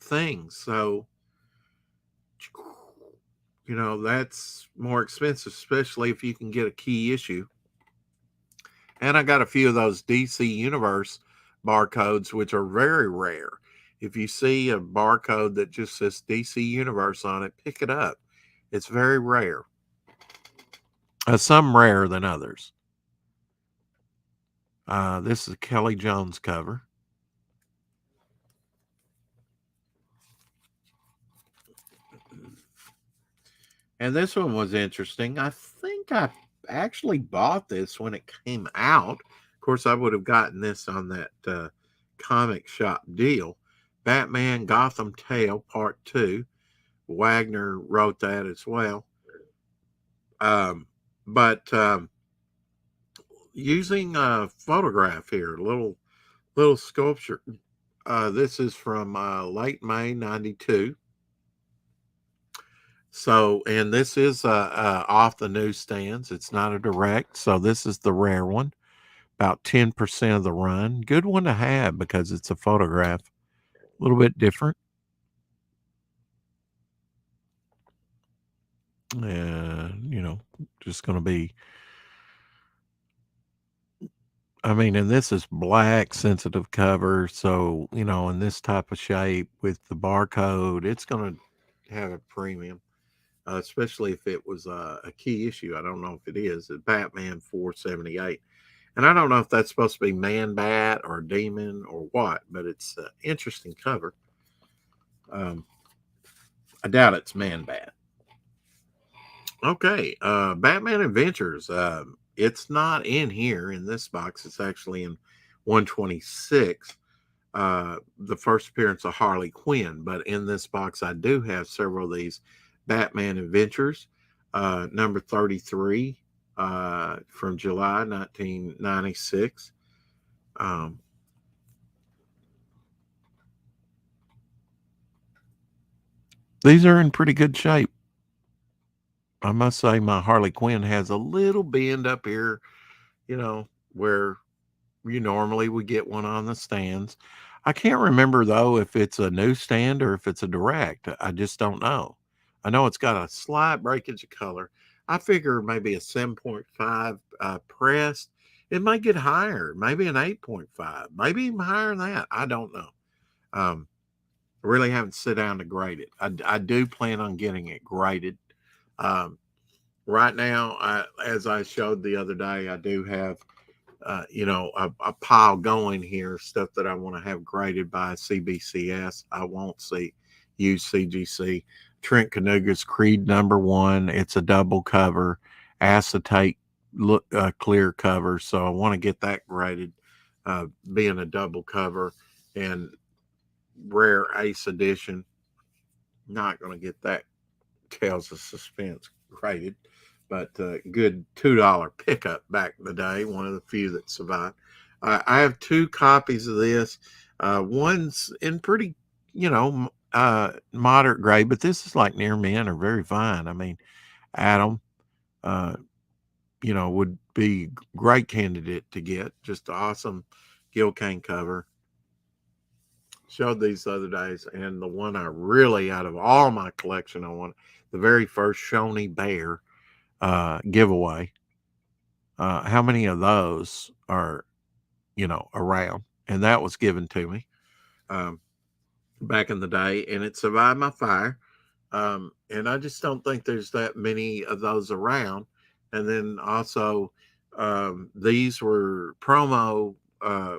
things. So, that's more expensive, especially if you can get a key issue. And I got a few of those DC Universe barcodes, which are very rare. If you see a barcode that just says DC Universe on it, pick it up. It's very rare. Some rarer than others. This is a Kelly Jones cover. And this one was interesting. I think I actually bought this when it came out. Of course, I would have gotten this on that comic shop deal. Batman Gotham Tale Part 2. Wagner wrote that as well. But using a photograph here, a little sculpture. This is from late May 92. So, and this is off the newsstands. It's not a direct. So this is the rare one, about 10% of the run. Good one to have because it's a photograph, a little bit different. Just going to be, and this is black sensitive cover. So, in this type of shape with the barcode, it's going to have a premium. especially if it was a key issue. I don't know if it is. It's Batman 478. And I don't know if that's supposed to be Man Bat or Demon or what, but it's an interesting cover. Um, I doubt it's Man Bat. Okay, Batman Adventures. It's not in here in this box. It's actually in 126. The first appearance of Harley Quinn, but in this box I do have several of these Batman Adventures. Number 33 from July 1996. These are in pretty good shape. I must say my Harley Quinn has a little bend up here, where you normally would get one on the stands. I can't remember though if it's a newsstand or if it's a direct. I just don't know. I know it's got a slight breakage of color. I figure maybe a 7.5 pressed. It might get higher, maybe an 8.5, maybe even higher than that. I don't know. Really haven't sit down to grade it. I do plan on getting it graded. Right now, as I showed the other day, I do have a pile going here, stuff that I want to have graded by CBCS. I won't use CGC. Trent Canuga's Creed #1. It's a double cover, acetate clear cover. So I want to get that graded, being a double cover and rare Ace edition. Not going to get that Tales of Suspense graded, but good $2 pickup back in the day, one of the few that survived. I have 2 copies of this. One's in pretty, moderate grade, but this is like near mint or very fine. I mean, Adam, would be great candidate to get. Just awesome Gil Kane cover. Showed these the other days, and the one I really, out of all my collection, I want the very first Shoney Bear giveaway. How many of those are, around? And that was given to me back in the day, and it survived my fire. And I just don't think there's that many of those around. And then also, these were promo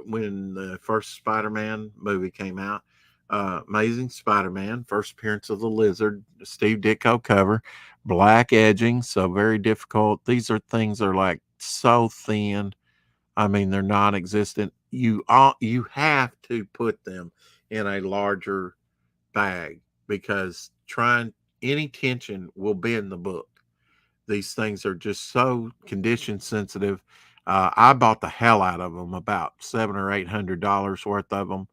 when the first Spider-Man movie came out. Amazing Spider-Man, first appearance of the Lizard, Steve Ditko cover, black edging, so very difficult. These are things that are like so thin. I mean, they're non-existent. You have to put them in a larger bag because any tension will bend the book. These things are just so condition sensitive. I bought the hell out of them, about $700 or $800 worth of them.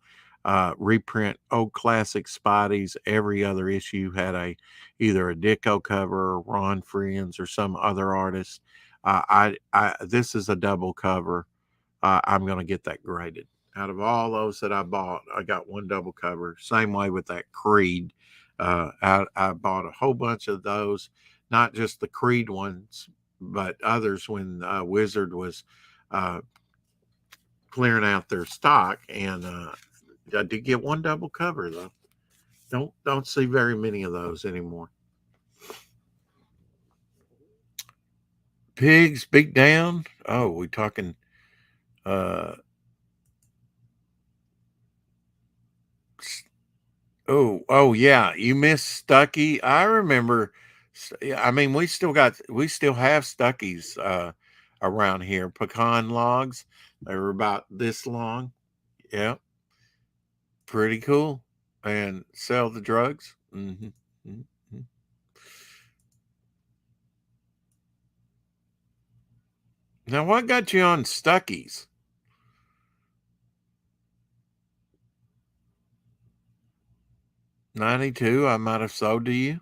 Reprint old classic Spideys. Every other issue had either a Ditko cover or Ron Friends or some other artist. This is a double cover. I'm going to get that graded. Out of all those that I bought, I got one double cover. Same way with that Creed. I bought a whole bunch of those, not just the Creed ones, but others when Wizard was clearing out their stock. And I did get one double cover though. Don't see very many of those anymore. Pigs beat down. Oh, we talking oh yeah, you missed Stucky. I remember. I mean, we still have Stuckies around here. Pecan logs. They were about this long. Yeah, pretty cool. And sell the drugs. Mm-hmm. Mm-hmm. Now, what got you on Stuckies? 92. I might have sold to you.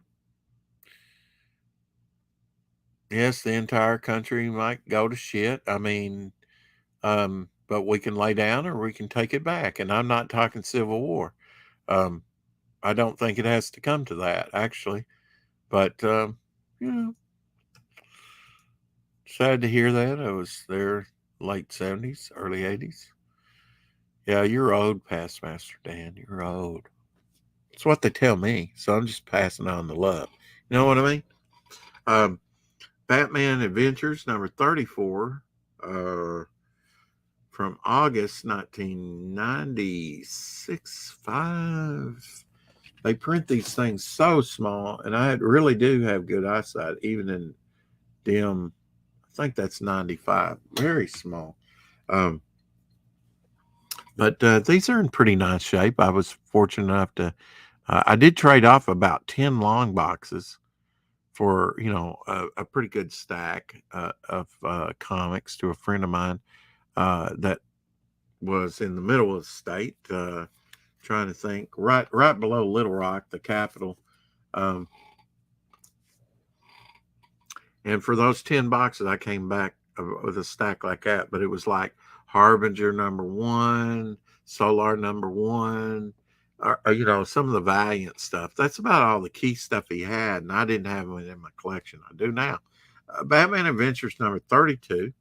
Yes, the entire country might go to shit. I mean, but we can lay down or we can take it back. And I'm not talking Civil War. Um, I don't think it has to come to that, actually. But, sad to hear that. I was there late 70s, early 80s. Yeah, you're old, Past Master Dan. You're old. It's what they tell me. So I'm just passing on the love. You know what I mean? Um, Batman Adventures number 34 from August 1996. 5. They print these things so small, and I really do have good eyesight, even in dim. I think that's 95. Very small. But these are in pretty nice shape. I was fortunate enough to. I did trade off about 10 long boxes for a pretty good stack of comics to a friend of mine that was in the middle of the state. Trying to think, right below Little Rock, the capital. Um, and for those 10 boxes, I came back with a stack like that. But it was like Harbinger number 1, Solar number 1. Some of the Valiant stuff. That's about all the key stuff he had, and I didn't have them in my collection. I do now. Batman Adventures number 32.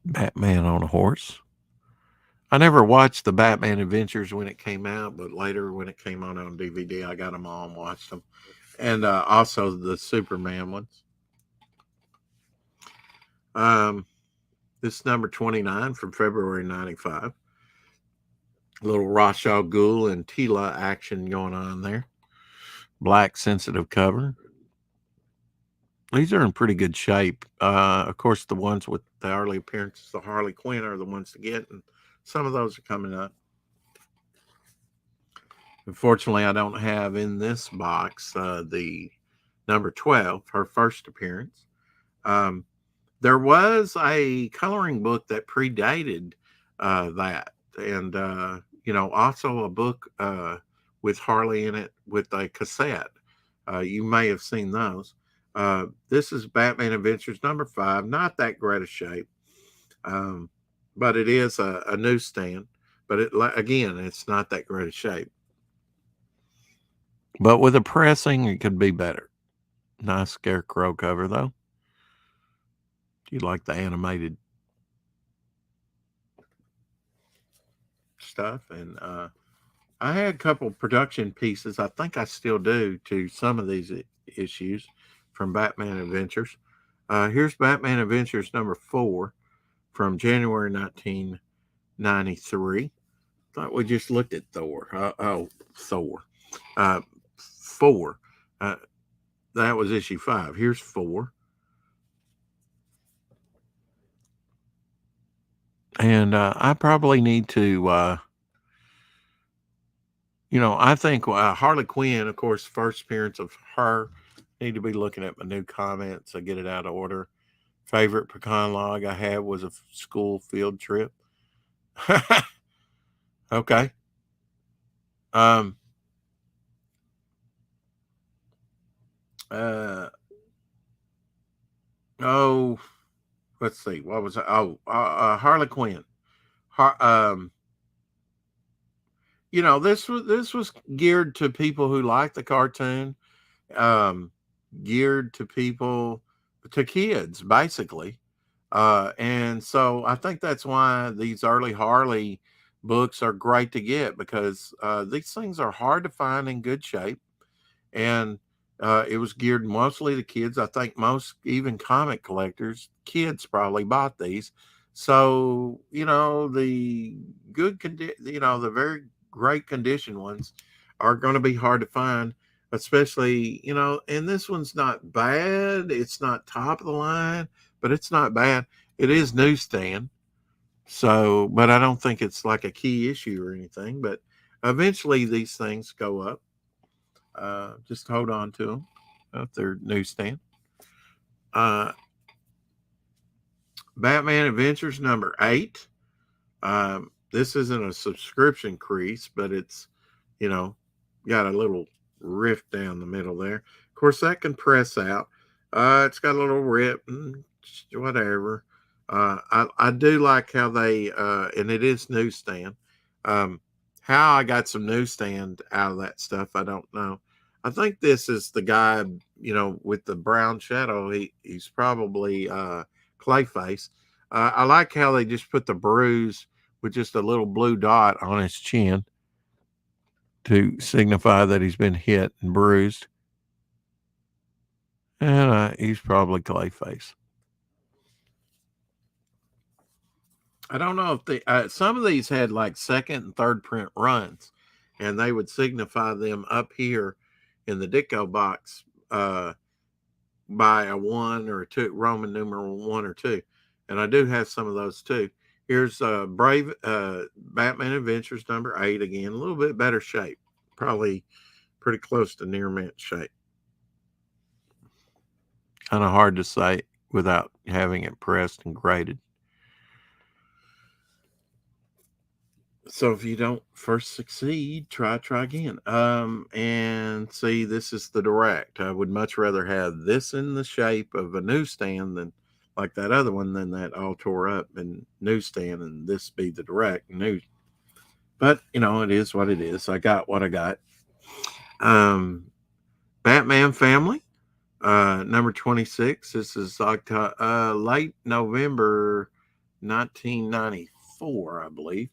Batman on a horse. I never watched the Batman Adventures when it came out, but later when it came on DVD, I got them all and watched them. And also the Superman ones. This is number 29 from February 95. A little Ra's al Ghul and Tila action going on there. Black sensitive cover. These are in pretty good shape. Of course, the ones with the early appearances, the Harley Quinn, are the ones to get, and some of those are coming up. Unfortunately, I don't have in this box the number 12, her first appearance. There was a coloring book that predated that, and also a book with Harley in it with a cassette. You may have seen those. This is Batman Adventures number 5. Not that great a shape, but it is a newsstand. But it's not that great a shape. But with a pressing, it could be better. Nice Scarecrow cover, though. You like the animated stuff. And I had a couple production pieces. I think I still do to some of these issues from Batman Adventures. Here's Batman Adventures number 4 from January 1993. Thought we just looked at Thor. Thor. 4. That was issue 5. Here's 4. And I probably need to, I think Harley Quinn, of course, first appearance of her. Need to be looking at my new comments. I get it out of order. Favorite pecan log I had was a school field trip. Okay. Let's see. What was it? Harley Quinn. This was geared to people who like the cartoon, geared to kids, basically. And so I think that's why these early Harley books are great to get, because these things are hard to find in good shape. And it was geared mostly to kids. I think most, even comic collectors, kids probably bought these. So, the the very great condition ones are going to be hard to find, especially, and this one's not bad. It's not top of the line, but it's not bad. It is newsstand. So, but I don't think it's like a key issue or anything, but eventually these things go up. Just hold on to them if they're newsstand. Batman Adventures number 8. This isn't a subscription crease, but it's, got a little rift down the middle there. Of course, that can press out. It's got a little rip and whatever. I do like how they, and it is newsstand. How I got some newsstand out of that stuff, I don't know. I think this is the guy, with the brown shadow. He's probably Clayface. I like how they just put the bruise with just a little blue dot on his chin. to signify that he's been hit and bruised. And he's probably Clayface. I don't know if some of these had like second and third print runs, and they would signify them up here in the Ditko box by a 1 or a 2, Roman numeral 1 or 2. And I do have some of those too. Here's Brave Batman Adventures number 8 again, a little bit better shape, probably pretty close to near mint shape. Kind of hard to say without having it pressed and graded. So if you don't first succeed, try again. And see, this is the direct. I would much rather have this in the shape of a newsstand than like that other one, than that all tore up and newsstand, and this be the direct news. But it is what it is. I got what I got. Batman Family, number 26. This is late November 1994, I believe.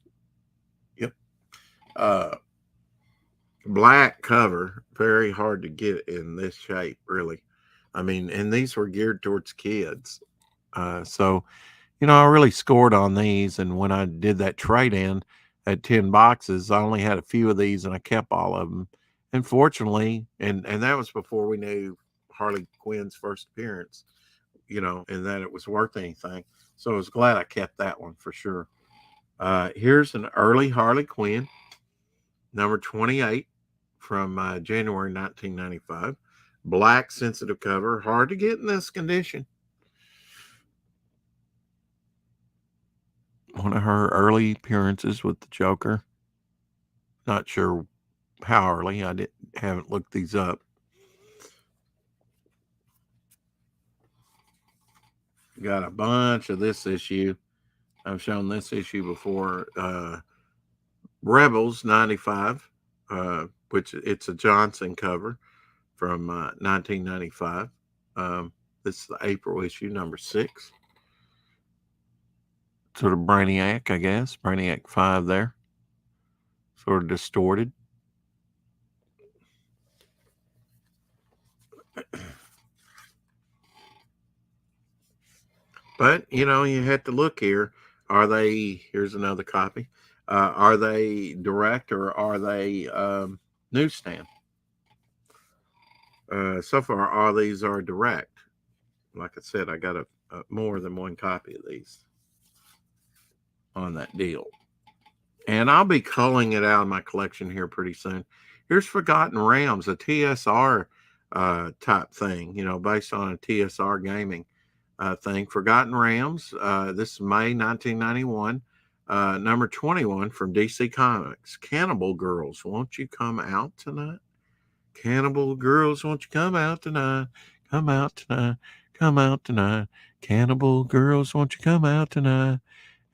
Black cover, very hard to get in this shape, really. I mean, and these were geared towards kids. So I really scored on these. And when I did that trade in at 10 boxes, I only had a few of these and I kept all of them. And fortunately, and that was before we knew Harley Quinn's first appearance, and that it was worth anything. So I was glad I kept that one for sure. Here's an early Harley Quinn, number 28 from January 1995. Black sensitive cover, hard to get in this condition. One of her early appearances with the Joker. Not sure how early. I haven't looked these up. Got a bunch of this issue. I've shown this issue before. Rebels 95, which it's a Johnson cover from 1995. This is the April issue, number 6. Sort of Brainiac, I guess. Brainiac 5 there. Sort of distorted. But, you had to look here. Here's another copy. Are they direct or are they newsstand? So far, all these are direct. Like I said, I got a more than one copy of these on that deal. And I'll be culling it out of my collection here pretty soon. Here's Forgotten Realms, a TSR type thing, based on a TSR gaming thing. Forgotten Realms, this is May 1991, number 21 from DC Comics. Cannibal Girls, won't you come out tonight? Cannibal Girls, won't you come out tonight? Come out tonight. Come out tonight. Cannibal Girls, won't you come out tonight?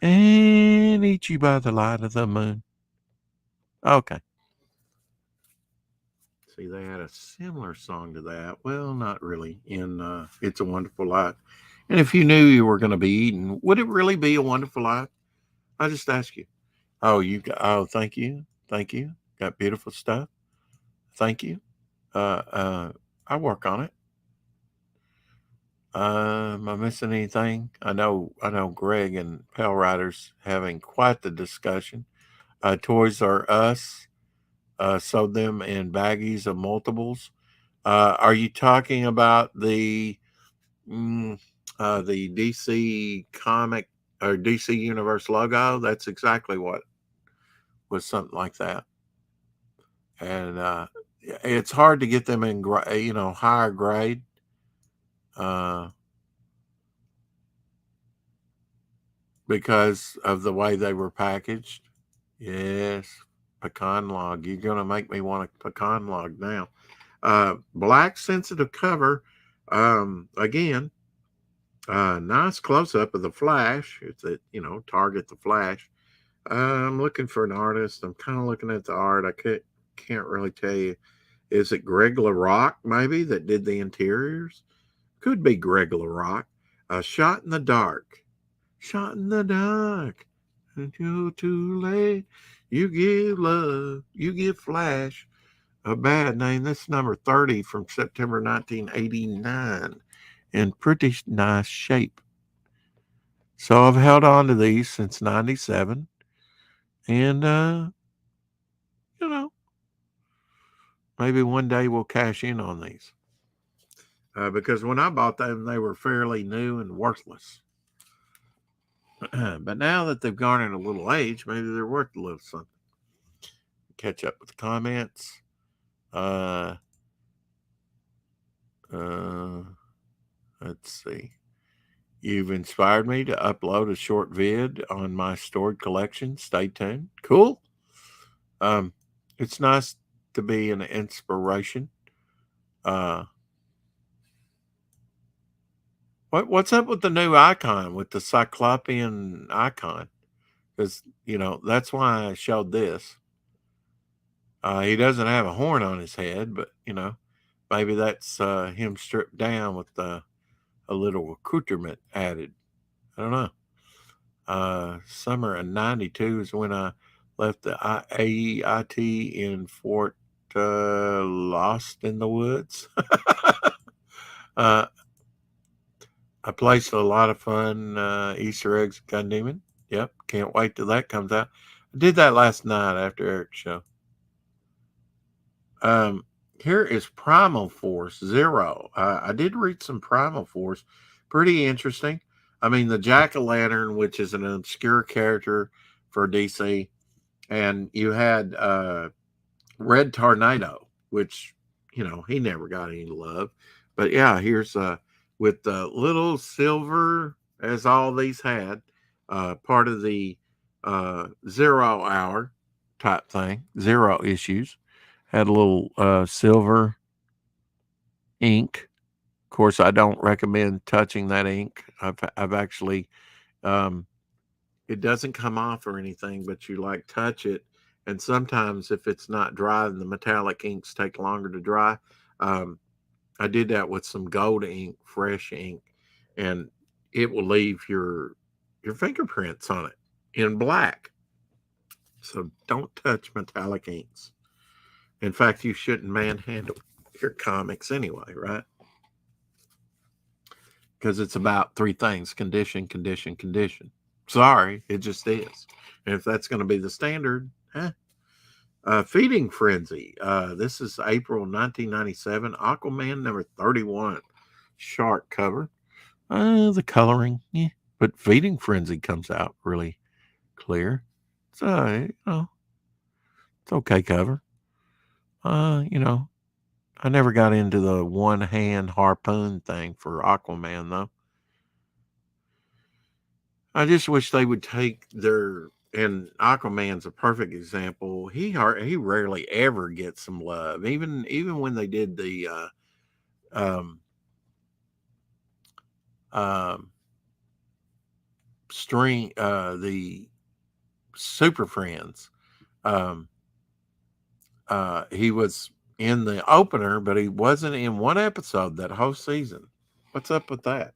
And eat you by the light of the moon. Okay. See, they had a similar song to that. Well, not really, in It's a Wonderful Life. And if you knew you were going to be eaten, would it really be a wonderful life? I just ask you. Thank you. Thank you. Got beautiful stuff. Thank you. I work on it. Am I missing anything? I know Greg and Pal Riders having quite the discussion. Toys R Us sold them in baggies of multiples. Are you talking about the DC comic or DC Universe logo? That's exactly what was something like that. And it's hard to get them in higher grade. Because of the way they were packaged. Yes, pecan log. You're going to make me want a pecan log now. Black sensitive cover. Again, nice close up of the Flash. It's a target the Flash. I'm looking for an artist. I'm kind of looking at the art. I can't really tell you. Is it Greg LaRock maybe that did the interiors? Could be Greg LaRock. Shot in the Dark. Shot in the dark. Until too late. You give love, you give Flash a bad name. That's number 30 from September 1989 in pretty nice shape. So I've held on to these since 97. And, you know, maybe one day we'll cash in on these. Because when I bought them, they were fairly new and worthless. But now that they've garnered a little age, maybe they're worth a little something. Catch up with the comments. Let's see. You've inspired me to upload a short vid on my stored collection. Stay tuned. Cool. It's nice to be an inspiration. What's up with the new icon, with the cyclopean icon? Because, that's why I showed this. He doesn't have a horn on his head, but, maybe that's him stripped down with a little accoutrement added. I don't know. Summer of 92 is when I left the AEIT in Fort Lost in the Woods. I placed a lot of fun Easter eggs at Gun Demon. Yep, can't wait till that comes out. I did that last night after Eric's show. Here is Primal Force Zero. I did read some Primal Force. Pretty interesting. I mean, the Jack-o'-lantern, which is an obscure character for DC, and you had Red Tornado, which, he never got any love. But yeah, here's with the little silver, as all these had, part of the 0 hour type thing, 0 issues. Had a little silver ink. Of course, I don't recommend touching that ink. I've actually, it doesn't come off or anything, but you touch it. And sometimes if it's not dry, then the metallic inks take longer to dry. I did that with some gold ink, fresh ink, and it will leave your fingerprints on it in black. So don't touch metallic inks. In fact, you shouldn't manhandle your comics anyway, right? Because it's about 3 things: condition, condition, condition. Sorry, it just is. And if that's going to be the standard, Feeding Frenzy. This is April 1997. Aquaman number 31. Shark cover. The coloring, yeah. But Feeding Frenzy comes out really clear. So, it's okay cover. I never got into the one-hand harpoon thing for Aquaman, though. I just wish they would take and Aquaman's a perfect example. He rarely ever gets some love, even when they did the the Super Friends. He was in the opener, but he wasn't in one episode that whole season. What's up with that?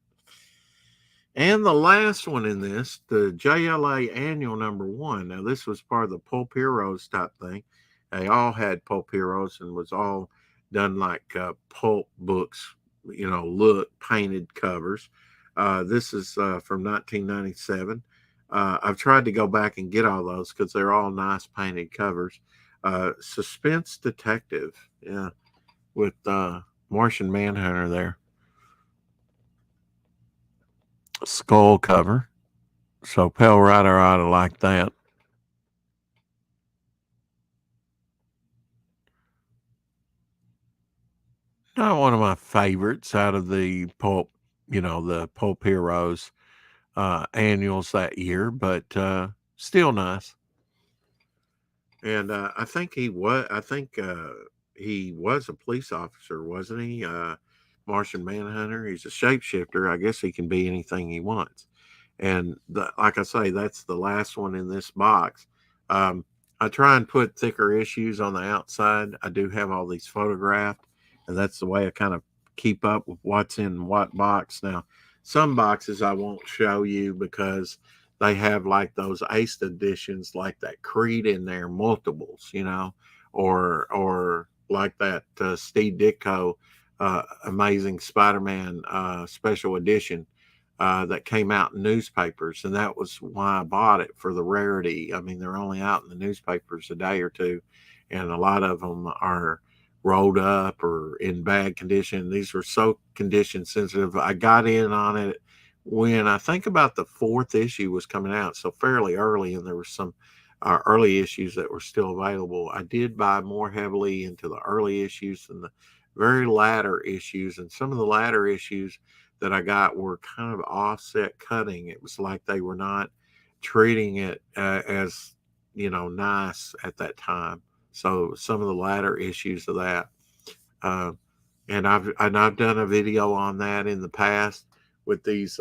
And the last one in this, the JLA annual number 1. Now, this was part of the Pulp Heroes type thing. They all had Pulp Heroes and was all done like pulp books, look, painted covers. This is from 1997. I've tried to go back and get all those because they're all nice painted covers. Suspense Detective, yeah, with Martian Manhunter there. Skull cover. So Pale Rider ought to like that. Not one of my favorites out of the pulp, the Pulp Heroes annuals that year, but still nice. And I think he was a police officer, wasn't he? Martian Manhunter. He's a shapeshifter. I guess he can be anything he wants. And like I say, that's the last one in this box. I try and put thicker issues on the outside. I do have all these photographed, and that's the way I kind of keep up with what's in what box. Now, some boxes I won't show you because they have like those Ace editions, like that Creed in there, multiples, or like that Steve Ditko Amazing Spider-Man special edition that came out in newspapers, and that was why I bought it, for the rarity. I mean, they're only out in the newspapers a day or two, and a lot of them are rolled up or in bad condition. These were so condition sensitive. I got in on it when I think about the fourth issue was coming out, so fairly early, and there were some early issues that were still available. I did buy more heavily into the early issues than the very latter issues, and some of the latter issues that I got were kind of offset cutting. It was like they were not treating it as nice at that time. So some of the latter issues of that, uh, and I've done a video on that in the past with these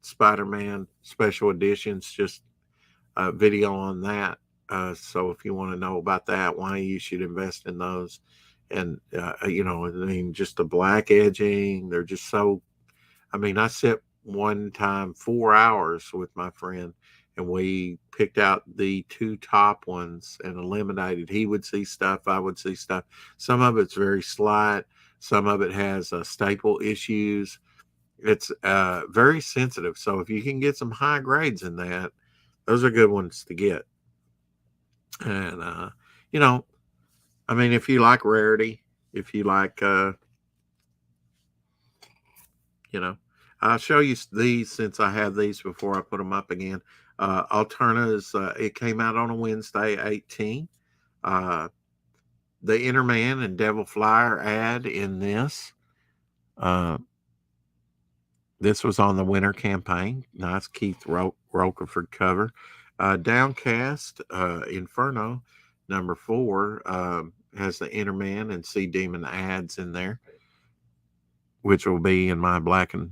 Spider-Man special editions. Just a video on that. So if you want to know about that, why you should invest in those, and I mean, just the black edging, they're just so. I mean, I sat one time 4 hours with my friend, and we picked out the two top ones and eliminated. He would see stuff, I would see stuff. Some of it's very slight, some of it has staple issues. It's very sensitive. So if you can get some high grades in that, those are good ones to get. And, you know, I mean, if you like rarity, if you like, you know, I'll show you these since I have these before I put them up again. Alterna's, it came out on a Wednesday, 18. Uh, the Innerman and Devil Flyer ad in this. Uh, this was on the winter campaign. Nice Keith Rocaford cover. Downcast, Inferno, number 4, has the Innerman and Sea Demon ads in there, which will be in my black and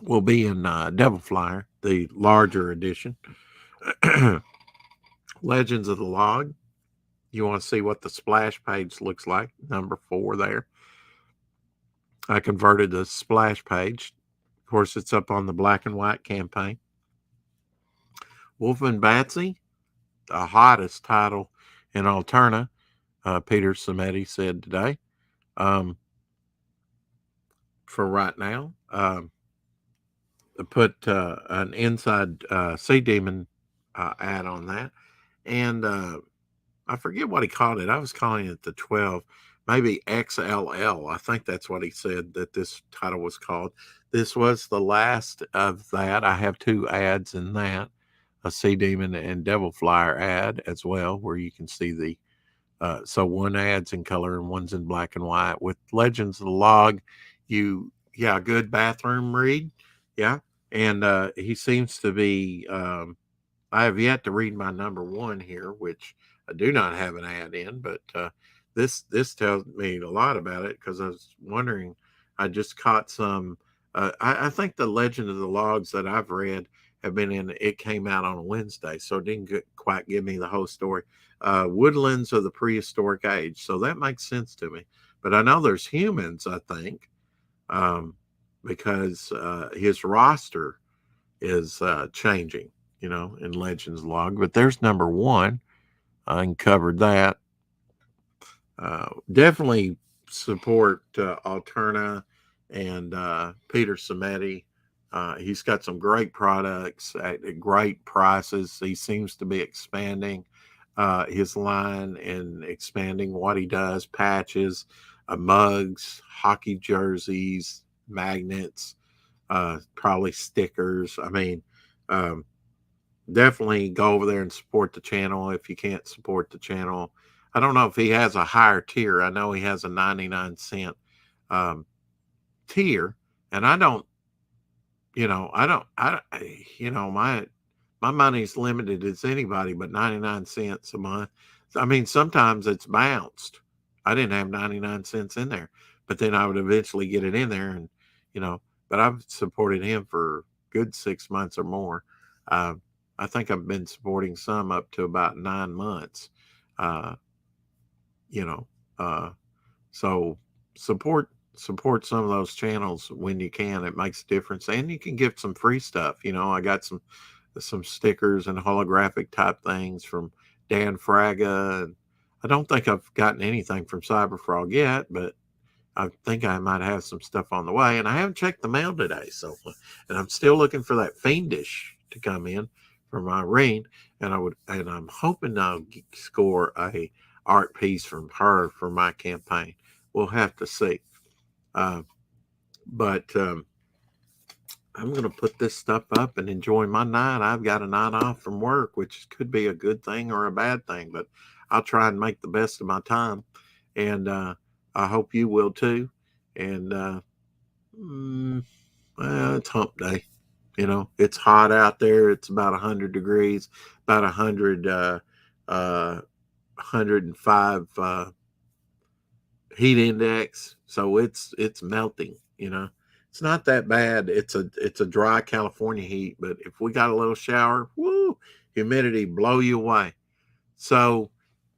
will be in Devil Flyer, the larger edition. Legends of the Log. You want to see what the splash page looks like? Number 4 there. I converted the splash page. Of course, it's up on the black and white campaign. Wolfman Batsy, the hottest title in Alterna, Peter Samedi said today. For right now, put an inside Sea Demon ad on that. And I forget what he called it. I was calling it the 12, maybe XLL. I think that's what he said that this title was called. This was the last of that. I have 2 ads in that, a Sea Demon and Devil Flyer ad as well, where you can see the so one ad's in color and one's in black and white. With Legends of the Log, good bathroom read. Yeah. And he seems to be, I have yet to read my number 1 here, which I do not have an ad in, but this tells me a lot about it, because I was wondering, I just caught some, I think the Legend of the Logs that I've read have been in, it came out on a Wednesday, so it didn't quite give me the whole story. Woodlands of the Prehistoric Age, so that makes sense to me. But I know there's humans, I think, because his roster is changing, in Legends Log. But there's number 1. I uncovered that. Definitely support Alterna and Peter Samedi. He's got some great products at great prices. He seems to be expanding his line and expanding what he does: patches, mugs, hockey jerseys, magnets, probably stickers. I mean, definitely go over there and support the channel if you can't support the channel. I don't know if he has a higher tier. I know he has a 99-cent tier, and I don't, my money's limited as anybody, but 99 cents a month. I mean, sometimes it's bounced. I didn't have 99 cents in there, but then I would eventually get it in there, and, but I've supported him for good 6 months or more. I think I've been supporting some up to about 9 months. Uh, you know, uh, so support support some of those channels when you can. It makes a difference, and you can get some free stuff. I got some stickers and holographic type things from Dan Fraga. And I don't think I've gotten anything from Cyberfrog yet, but I think I might have some stuff on the way. And I haven't checked the mail today, and I'm still looking for that Fiendish to come in from Irene. And I'm hoping I'll score a art piece from her for my campaign. We'll have to see. Uh, but I'm going to put this stuff up and enjoy my night. I've got a night off from work, which could be a good thing or a bad thing, but I'll try and make the best of my time. And I hope you will too. And mm, well, it's hump day. It's hot out there. It's about 100 degrees, about 105 heat index. So it's melting. It's not that bad. It's a dry California heat, but if we got a little shower, woo, humidity blow you away. So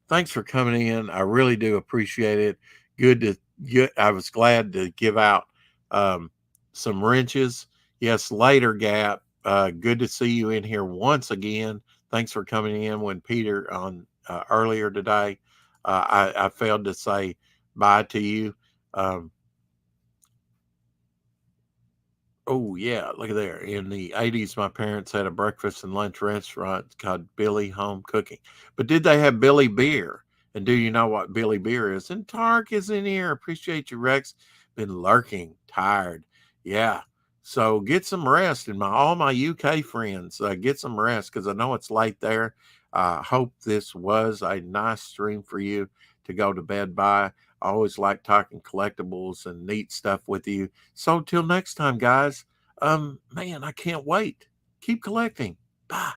thanks for coming in. I really do appreciate it. Good to get. I was glad to give out some wrenches. Yes, later, Gap. Good to see you in here once again. Thanks for coming in when Peter on earlier today. I failed to say bye to you. Oh yeah, look at there. In the 80s, my parents had a breakfast and lunch restaurant called Billy Home Cooking. But did they have Billy Beer? And do you know what Billy Beer is? And Tark is in here. Appreciate you, Rex. Been lurking, tired. Yeah. So get some rest, and all my UK friends, get some rest because I know it's late there. Hope this was a nice stream for you to go to bed by. I always like talking collectibles and neat stuff with you. So till next time, guys, man, I can't wait. Keep collecting. Bye.